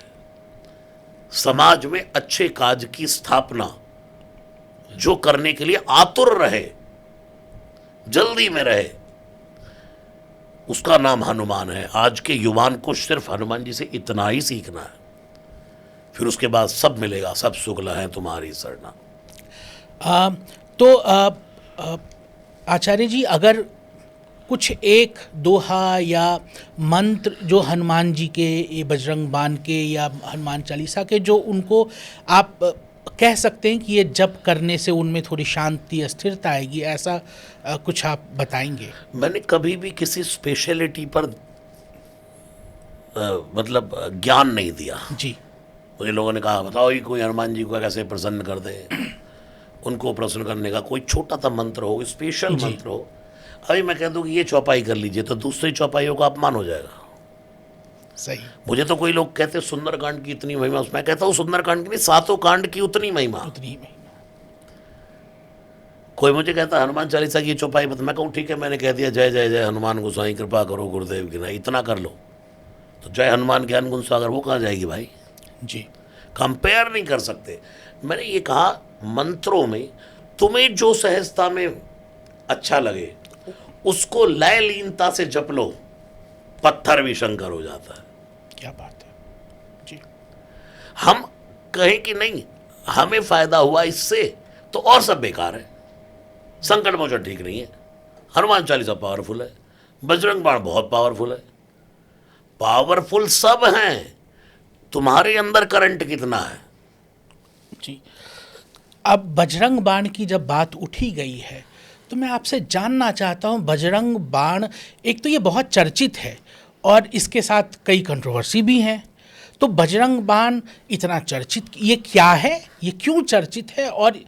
समाज में अच्छे काज की स्थापना, जो करने के लिए आतुर रहे, जल्दी में रहे, उसका नाम हनुमान है। आज के युवान को सिर्फ हनुमान जी से इतना ही सीखना है, फिर उसके बाद सब मिलेगा। सब शुक्ल है तुम्हारी सरना।
तो आचार्य जी, अगर कुछ एक दोहा या मंत्र जो हनुमान जी के, ये बजरंग बाण के या हनुमान चालीसा के, जो उनको आप कह सकते हैं कि ये जप करने से उनमें थोड़ी शांति स्थिरता आएगी, ऐसा कुछ आप बताएंगे?
मैंने कभी भी किसी स्पेशलिटी पर मतलब ज्ञान नहीं दिया।
जी।
मुझे लोगों ने कहा बताओ ये कोई हनुमान जी को कैसे प्रसन्न कर दे। उनको प्रसन्न करने का कोई छोटा सा मंत्र हो, स्पेशल मंत्र हो। अभी मैं कह दूं कि ये चौपाई कर लीजिए तो दूसरी चौपाइयों का अपमान हो जाएगा।
सही।
मुझे तो कोई लोग कहते सुंदरकांड की इतनी महिमा, मैं कहता हूँ सुंदरकांड की नहीं, 7 कांड की उतनी महिमा।
उतनी महिमा।
कोई मुझे कहता हनुमान चालीसा की चौपाई बता, मैं कहूँ ठीक है, मैंने कह दिया जय जय जय हनुमान गोसाई कृपा करो गुरुदेव की, नहीं इतना कर लो, तो जय हनुमान ज्ञान गुण सागर वो कहाँ जाएगी भाई?
जी।
कंपेयर नहीं कर सकते। मैंने ये कहा मंत्रों में तुम्हें जो सहजता में अच्छा लगे उसको लय लीनता से जप लो, पत्थर भी शंकर हो जाता है।
क्या बात है। जी।
हम कहें कि नहीं हमें फायदा हुआ इससे तो और सब बेकार है। संकट मोचन ठीक नहीं है, हनुमान चालीसा पावरफुल है, बजरंग बाण बहुत पावरफुल है, पावरफुल सब हैं, तुम्हारे अंदर करंट कितना है?
जी। अब बजरंग बाण की जब बात उठी गई है तो मैं आपसे जानना चाहता हूं, बजरंग बाण एक तो ये बहुत चर्चित है और इसके साथ कई कंट्रोवर्सी भी हैं, तो बजरंग बाण इतना चर्चित ये क्या है, ये क्यों चर्चित है और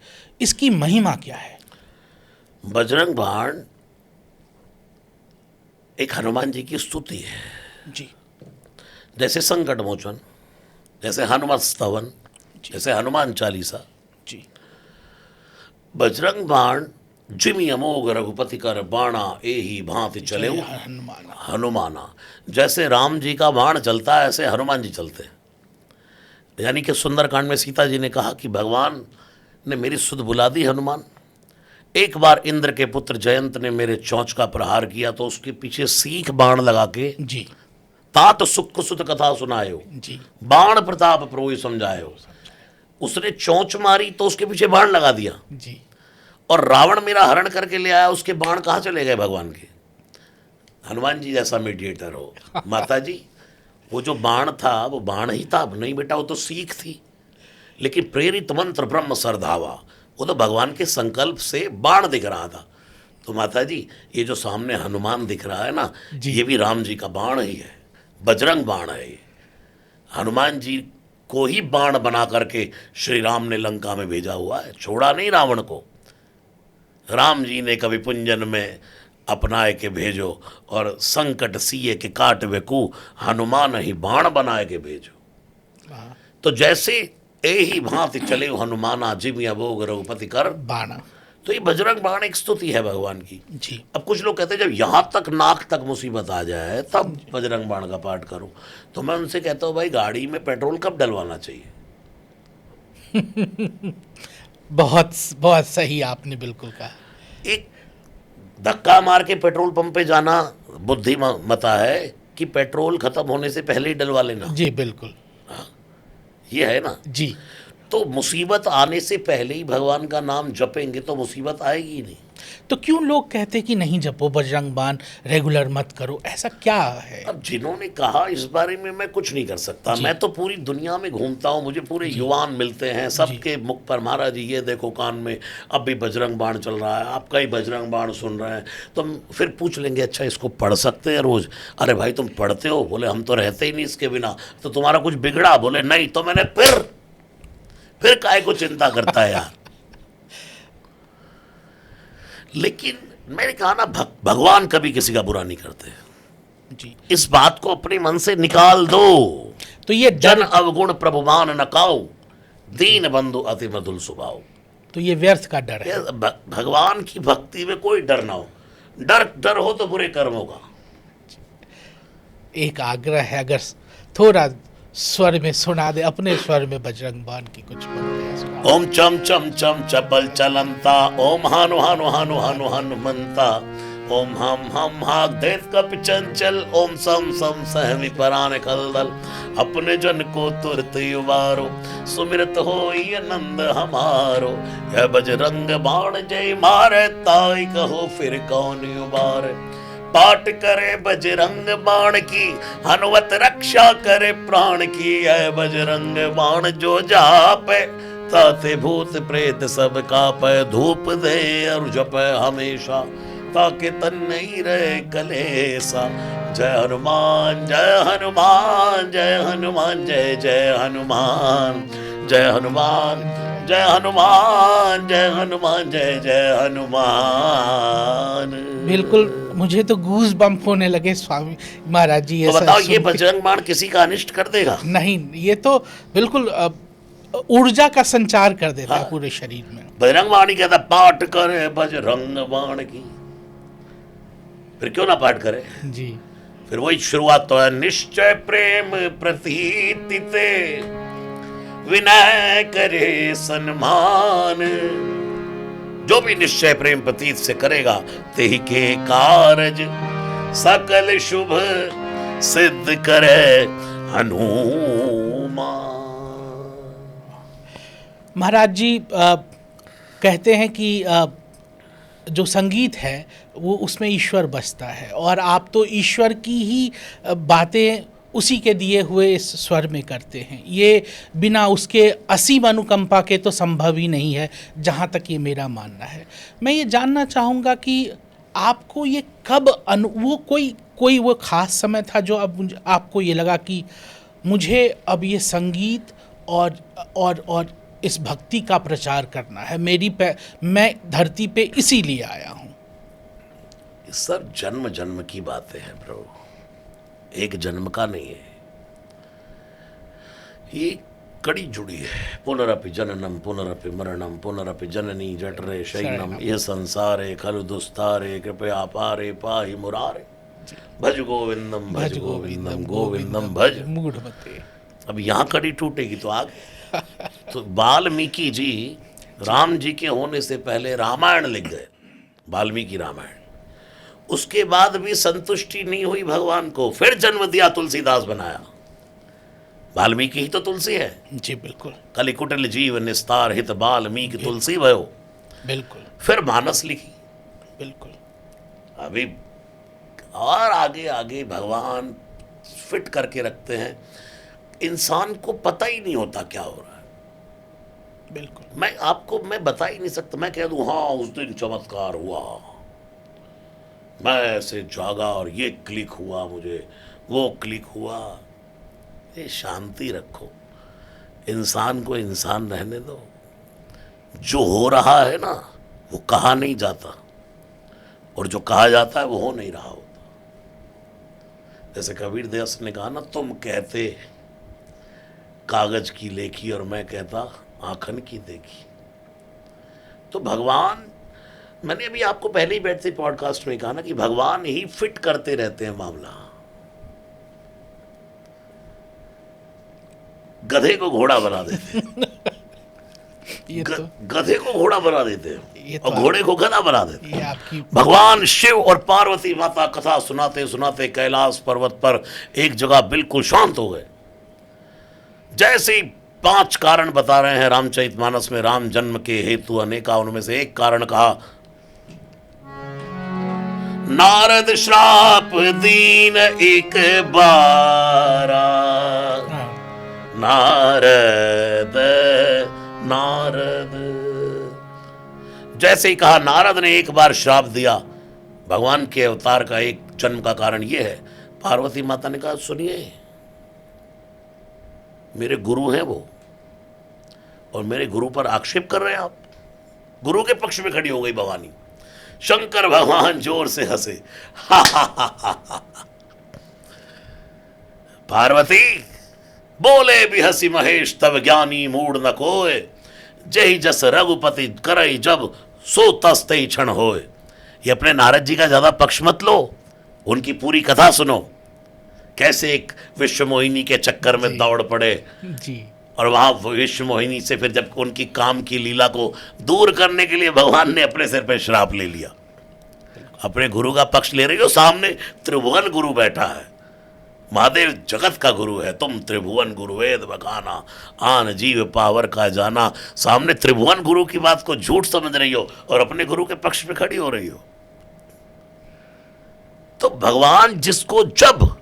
इसकी महिमा क्या है?
बजरंग बाण एक हनुमान जी की स्तुति है।
जी।
जैसे संकट मोचन, जैसे हनुमत स्तवन, जैसे हनुमान चालीसा।
जी।
बजरंग बाण जिमि अमोघ रघुपति कर बाणा एही भांति चले
हनुमाना।
हनुमाना। जैसे राम जी का बाण चलता है ऐसे हनुमान जी चलते हैं। यानी कि सुंदरकांड में सीता जी ने कहा कि भगवान ने मेरी सुध बुला दी हनुमान, एक बार इंद्र के पुत्र जयंत ने मेरे चौंच का प्रहार किया तो उसके पीछे सीख बाण लगा के
जी
तात सुख सुत कथा सुनायो,
जी
बाण प्रताप प्रोई समझायो। उसने चौंच मारी तो उसके पीछे बाण लगा दिया,
जी
और रावण मेरा हरण करके ले आया, उसके बाण कहाँ चले गए भगवान के? हनुमान जी जैसा मीडिएटर हो। माता जी वो जो बाण था वो बाण ही था, नहीं बेटा वो तो सीख थी। लेकिन प्रेरित मंत्र ब्रह्म सरधावा, वो तो भगवान के संकल्प से बाण दिख रहा था। तो माता जी ये जो सामने हनुमान दिख रहा है ना, ये भी राम जी का बाण ही है, बजरंग बाण है ये। हनुमान जी को ही बाण बना करके श्री राम ने लंका में भेजा हुआ है, छोड़ा नहीं रावण को। राम जी ने कभी पुंजन में अपनाए के भेजो, और संकट सीए के काट वे को, हनुमान ही बाण बनाए के भेजो। तो जैसे ए ही भांति चले हनुमाना जिम अभोग रघुपति कर
बाण।
तो ये बजरंग बाण एक स्तुति है भगवान की।
जी
अब कुछ लोग कहते हैं जब यहाँ तक नाक तक मुसीबत आ जाए तब बजरंग बाण का पाठ करो। तो मैं उनसे कहता हूँ भाई गाड़ी में पेट्रोल कब डलवाना चाहिए?
बहुत बहुत सही आपने बिल्कुल कहा।
एक धक्का मार के पेट्रोल पंप पे जाना बुद्धिमता है कि पेट्रोल खत्म होने से पहले ही डलवा लेना?
जी बिल्कुल,
ये है ना।
जी
तो मुसीबत आने से पहले ही भगवान का नाम जपेंगे तो मुसीबत आएगी ही नहीं।
तो क्यों लोग कहते कि नहीं जपो बजरंग बाण, रेगुलर मत करो, ऐसा क्या है?
अब जिन्होंने कहा इस बारे में मैं कुछ नहीं कर सकता। मैं तो पूरी दुनिया में घूमता हूँ, मुझे पूरे युवान मिलते हैं, सबके मुख पर महाराज जी ये देखो कान में अब भी बजरंग बाण चल रहा है, आपका ही बजरंग बाण सुन रहे हैं। तो फिर पूछ लेंगे अच्छा इसको पढ़ सकते हैं रोज? अरे भाई तुम पढ़ते हो? बोले हम तो रहते ही नहीं इसके बिना। तो तुम्हारा कुछ बिगड़ा? बोले नहीं। तो मैंने फिर काहे को चिंता करता है यार। लेकिन मैंने कहा ना भगवान कभी किसी का बुरा नहीं करते।
जी
इस बात को अपने मन से निकाल दो।
तो ये
जन अवगुण प्रभुमान नकाओ, दीन बंधु अति मधुल सुभाव।
तो ये व्यर्थ का डर है।
भगवान की भक्ति में कोई डर ना हो। डर हो तो बुरे कर्मों का।
एक आग्रह है, अगर थोड़ा स्वर में सुना दे, अपने स्वर में बजरंग बाण की कुछ पंक्तियां।
ओम चम चम चम चपल चलंता, ओम हानु हानु हानु हानु हनुमंता, ओम हम हाक देत कप चंचल, ओम सम सम सहमि परान खलदल। अपने जन को तुरत उबारो, सुमिरत होई आनंद हमारो। यह बजरंग बाण जय मारे, ताई कहो फिर कौन उबारे। पाठ करे बजरंग बाण की, हनुमत रक्षा करे प्राण की। है बजरंग बाण जो जापे, ताते भूत प्रेत सब कापे। धूप दे और जपे हमेशा, ताकि तन नहीं रहे कलेसा। जय हनुमान जय हनुमान जय हनुमान, जय जय हनुमान जय हनुमान जय हनुमान जय हनुमान, जय जय हनुमान।
बिल्कुल, मुझे तो गूज बम्प होने लगे स्वामी महाराज जी।
तो बताओ ये बजरंग बाण किसी का अनिष्ट कर देगा?
नहीं, ये तो बिल्कुल ऊर्जा का संचार कर देता है पूरे शरीर में।
बजरंग बाण ही कहता पाठ करे बजरंग बाण की। फिर क्यों ना पाठ करे?
जी
फिर वही शुरुआत तो है, निश्चय प्रेम प्रतीति ते, विनय करे सन्मान। जो भी निश्चय प्रेम प्रतीत से करेगा, ते ही के कारज सकल शुभ सिद्ध करे हनुमान।
महाराज जी कहते हैं कि जो संगीत है वो उसमें ईश्वर बसता है, और आप तो ईश्वर की ही बातें उसी के दिए हुए इस स्वर में करते हैं। ये बिना उसके असीम अनुकंपा के तो संभव ही नहीं है, जहाँ तक ये मेरा मानना है। मैं ये जानना चाहूँगा कि आपको ये कब वो कोई वो ख़ास समय था जो अब आपको ये लगा कि मुझे अब ये संगीत और इस भक्ति का प्रचार करना है, मैं धरती पे इसीलिए आया हूँ?
सब जन्म जन्म की बातें हैं प्रभु, एक जन्म का नहीं है। ये कड़ी जुड़ी है। पुनरपि जननम पुनरपि मरणम, पुनरपि जननी जठरे शयनम। ये संसारे खलु दुस्तारे, कृपया पारे पाहि मुरारे। भज गोविंदम भज गोविंदम गोविंदम भज मूढ़मते। अब यहाँ कड़ी टूटेगी तो आगे। तो वाल्मीकि जी राम जी के होने से पहले रामायण लिख गए, वाल्मीकि रामायण। उसके बाद भी संतुष्टि नहीं हुई भगवान को, फिर जन्म दिया, तुलसीदास बनाया। वाल्मीकि ही तो तुलसी है।
जी बिल्कुल
कलिकुटिल जीव निस्तार हित वाल्मीकि तुलसी भयो।
बिल्कुल
फिर मानस लिखी।
बिल्कुल।
अभी और आगे आगे भगवान फिट करके रखते हैं, इंसान को पता ही नहीं होता क्या हो रहा है।
बिल्कुल
मैं बता ही नहीं सकता। मैं कह दूं हाँ उस दिन चमत्कार हुआ, मैं ऐसे जागा और ये क्लिक हुआ, मुझे वो क्लिक हुआ। ये शांति रखो, इंसान को इंसान रहने दो। जो हो रहा है ना वो कहा नहीं जाता, और जो कहा जाता है वो हो नहीं रहा होता। जैसे कबीर दास ने कहा ना, तुम कहते कागज की लेखी और मैं कहता आंखन की देखी। तो भगवान, मैंने अभी आपको पहले ही बैठते पॉडकास्ट में कहा ना कि भगवान ही फिट करते रहते हैं मामला। गधे को घोड़ा बना देते हैं। गधे को घोड़ा बना देते हैं और घोड़े को गधा बना देते हैं। भगवान शिव और पार्वती माता कथा सुनाते सुनाते कैलाश पर्वत पर एक जगह बिल्कुल शांत हो गए। जैसे ही 5 कारण बता रहे हैं रामचरितमानस में, राम जन्म के हेतु अनेका, उनमें से एक कारण कहा, नारद श्राप दीन एक बारा। नारद नारद, जैसे ही कहा नारद ने एक बार श्राप दिया। भगवान के अवतार का एक जन्म का कारण यह है। पार्वती माता ने कहा, सुनिए, मेरे गुरु हैं वो, और मेरे गुरु पर आक्षेप कर रहे हैं आप। गुरु के पक्ष में खड़ी हो गई भवानी। शंकर भगवान जोर से हंसे, पार्वती बोले भी हंसी महेश, तब ज्ञानी मूड न कोय। जही जस रघुपति करई जब, सो तस तई क्षण होय। ये अपने नारद जी का ज्यादा पक्ष मत लो, उनकी पूरी कथा सुनो। कैसे एक विश्व मोहिनी के चक्कर में दौड़ पड़े
जी,
और वहां विश्व मोहिनी से फिर जब उनकी काम की लीला को दूर करने के लिए भगवान ने अपने सिर पर श्राप ले लिया। अपने गुरु का पक्ष ले रही हो, सामने त्रिभुवन गुरु बैठा है। महादेव जगत का गुरु है, तुम त्रिभुवन गुरु वेद बखाना, आन जीव पावर का जाना। सामने त्रिभुवन गुरु की बात को झूठ समझ रही हो और अपने गुरु के पक्ष में खड़ी हो रही हो। तो भगवान जिसको, जब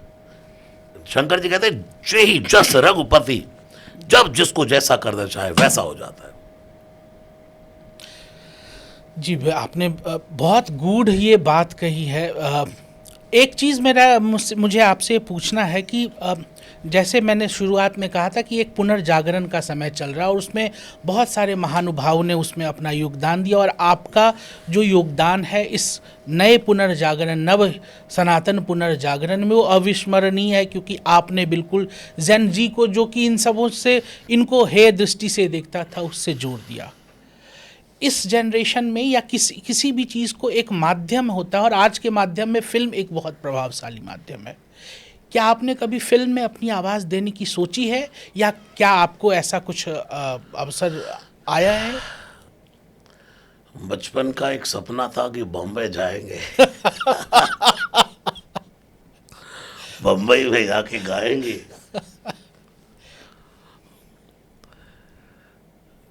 शंकर जी कहते हैं, जेहि जस रघुपति, जब जिसको जैसा करना चाहे वैसा हो जाता है।
जी, आपने बहुत गूढ़ ये बात कही है। एक चीज़ मुझे आपसे पूछना है कि जैसे मैंने शुरुआत में कहा था कि एक पुनर्जागरण का समय चल रहा है और उसमें बहुत सारे महानुभावों ने उसमें अपना योगदान दिया, और आपका जो योगदान है इस नए पुनर्जागरण, नव सनातन पुनर्जागरण में, वो अविस्मरणीय है। क्योंकि आपने बिल्कुल जैन जी को, जो कि इन सबों से, इनको हेय दृष्टि से देखता था, उससे जोड़ दिया। इस जनरेशन में या किसी भी चीज़ को एक माध्यम होता है, और आज के माध्यम में फिल्म एक बहुत प्रभावशाली माध्यम है। क्या आपने कभी फिल्म में अपनी आवाज़ देने की सोची है, या क्या आपको ऐसा कुछ अवसर आया है?
बचपन का एक सपना था कि बॉम्बे जाएंगे। बम्बई में जाके गाएंगे,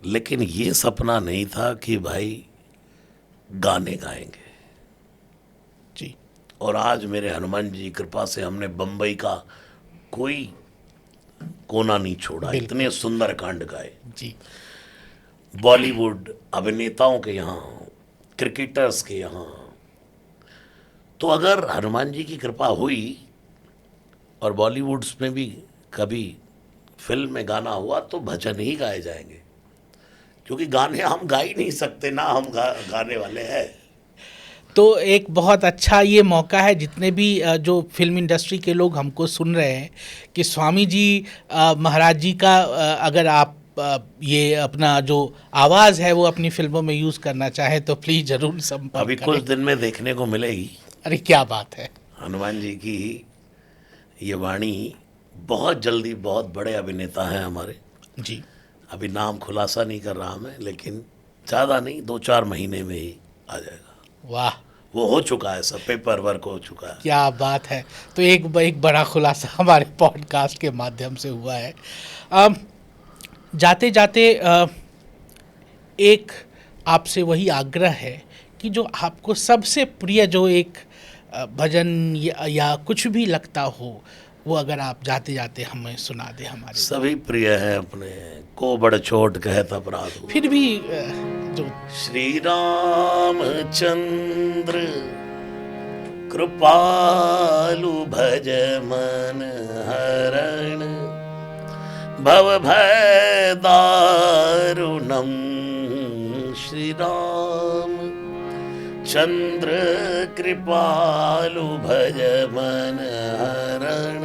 लेकिन ये सपना नहीं था कि भाई गाने गाएंगे।
जी।
और आज मेरे हनुमान जी की कृपा से हमने बम्बई का कोई कोना नहीं छोड़ा, इतने सुंदर कांड गाए।
जी।
बॉलीवुड अभिनेताओं के यहाँ, क्रिकेटर्स के यहाँ। तो अगर हनुमान जी की कृपा हुई और बॉलीवुड में भी कभी फिल्म में गाना हुआ तो भजन ही गाए जाएंगे, क्योंकि गाने हम गा ही नहीं सकते ना, हम गाने वाले हैं।
तो एक बहुत अच्छा ये मौका है, जितने भी जो फिल्म इंडस्ट्री के लोग हमको सुन रहे हैं, कि स्वामी जी महाराज जी का अगर आप ये अपना जो आवाज़ है वो अपनी फिल्मों में यूज़ करना चाहे तो प्लीज़ ज़रूर संपर्क
अभी
करें।
कुछ दिन में देखने को मिलेगी।
अरे क्या बात है!
हनुमान जी की ये वाणी बहुत जल्दी, बहुत बड़े अभिनेता हैं हमारे।
जी।
अभी नाम खुलासा नहीं कर रहा मैं, लेकिन ज़्यादा नहीं, 2-4 महीने में ही आ जाएगा।
वाह,
वो हो चुका है, सब पेपर वर्क हो चुका है।
क्या बात है। तो एक बड़ा खुलासा हमारे पॉडकास्ट के माध्यम से हुआ है। जाते जाते एक आपसे वही आग्रह है कि जो आपको सबसे प्रिय जो एक भजन या कुछ भी लगता हो, वो अगर आप जाते जाते हमें सुना दे। हमारे
सभी प्रिय हैं अपने, को बड़ छोट कहत अपराध।
फिर भी जो
श्री रामचंद्र कृपालु भज मन हरण, भव भय दारुणम। श्री राम चंद्र कृपालु भज मन हरण,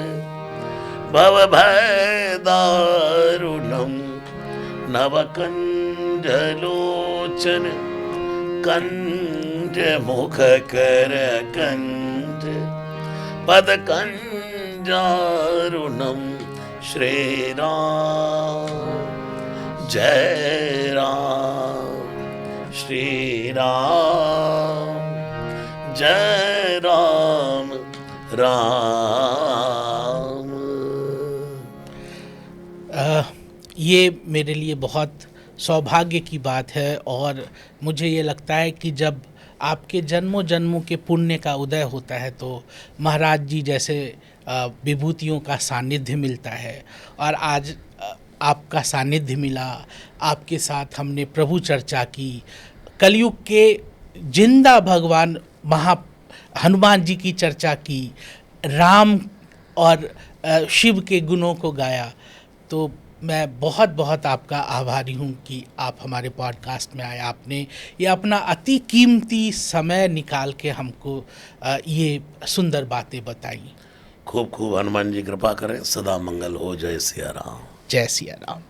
भव भय दारुणम। नवकंज लोचन कंज मुख कर कंज, पद कंजारुणम। श्री राम जय राम, श्री राम जय राम, राम।
ये मेरे लिए बहुत सौभाग्य की बात है, और मुझे ये लगता है कि जब आपके जन्मों जन्मों के पुण्य का उदय होता है तो महाराज जी जैसे विभूतियों का सानिध्य मिलता है। और आज आपका सानिध्य मिला, आपके साथ हमने प्रभु चर्चा की, कलयुग के जिंदा भगवान हनुमान जी की चर्चा की, राम और शिव के गुणों को गाया। तो मैं बहुत बहुत आपका आभारी हूँ कि आप हमारे पॉडकास्ट में आए। आपने ये अपना अति कीमती समय निकाल के हमको ये सुंदर बातें बताई।
खूब खूब हनुमान जी कृपा करें, सदा मंगल हो। जय सिया राम।
जय सिया राम।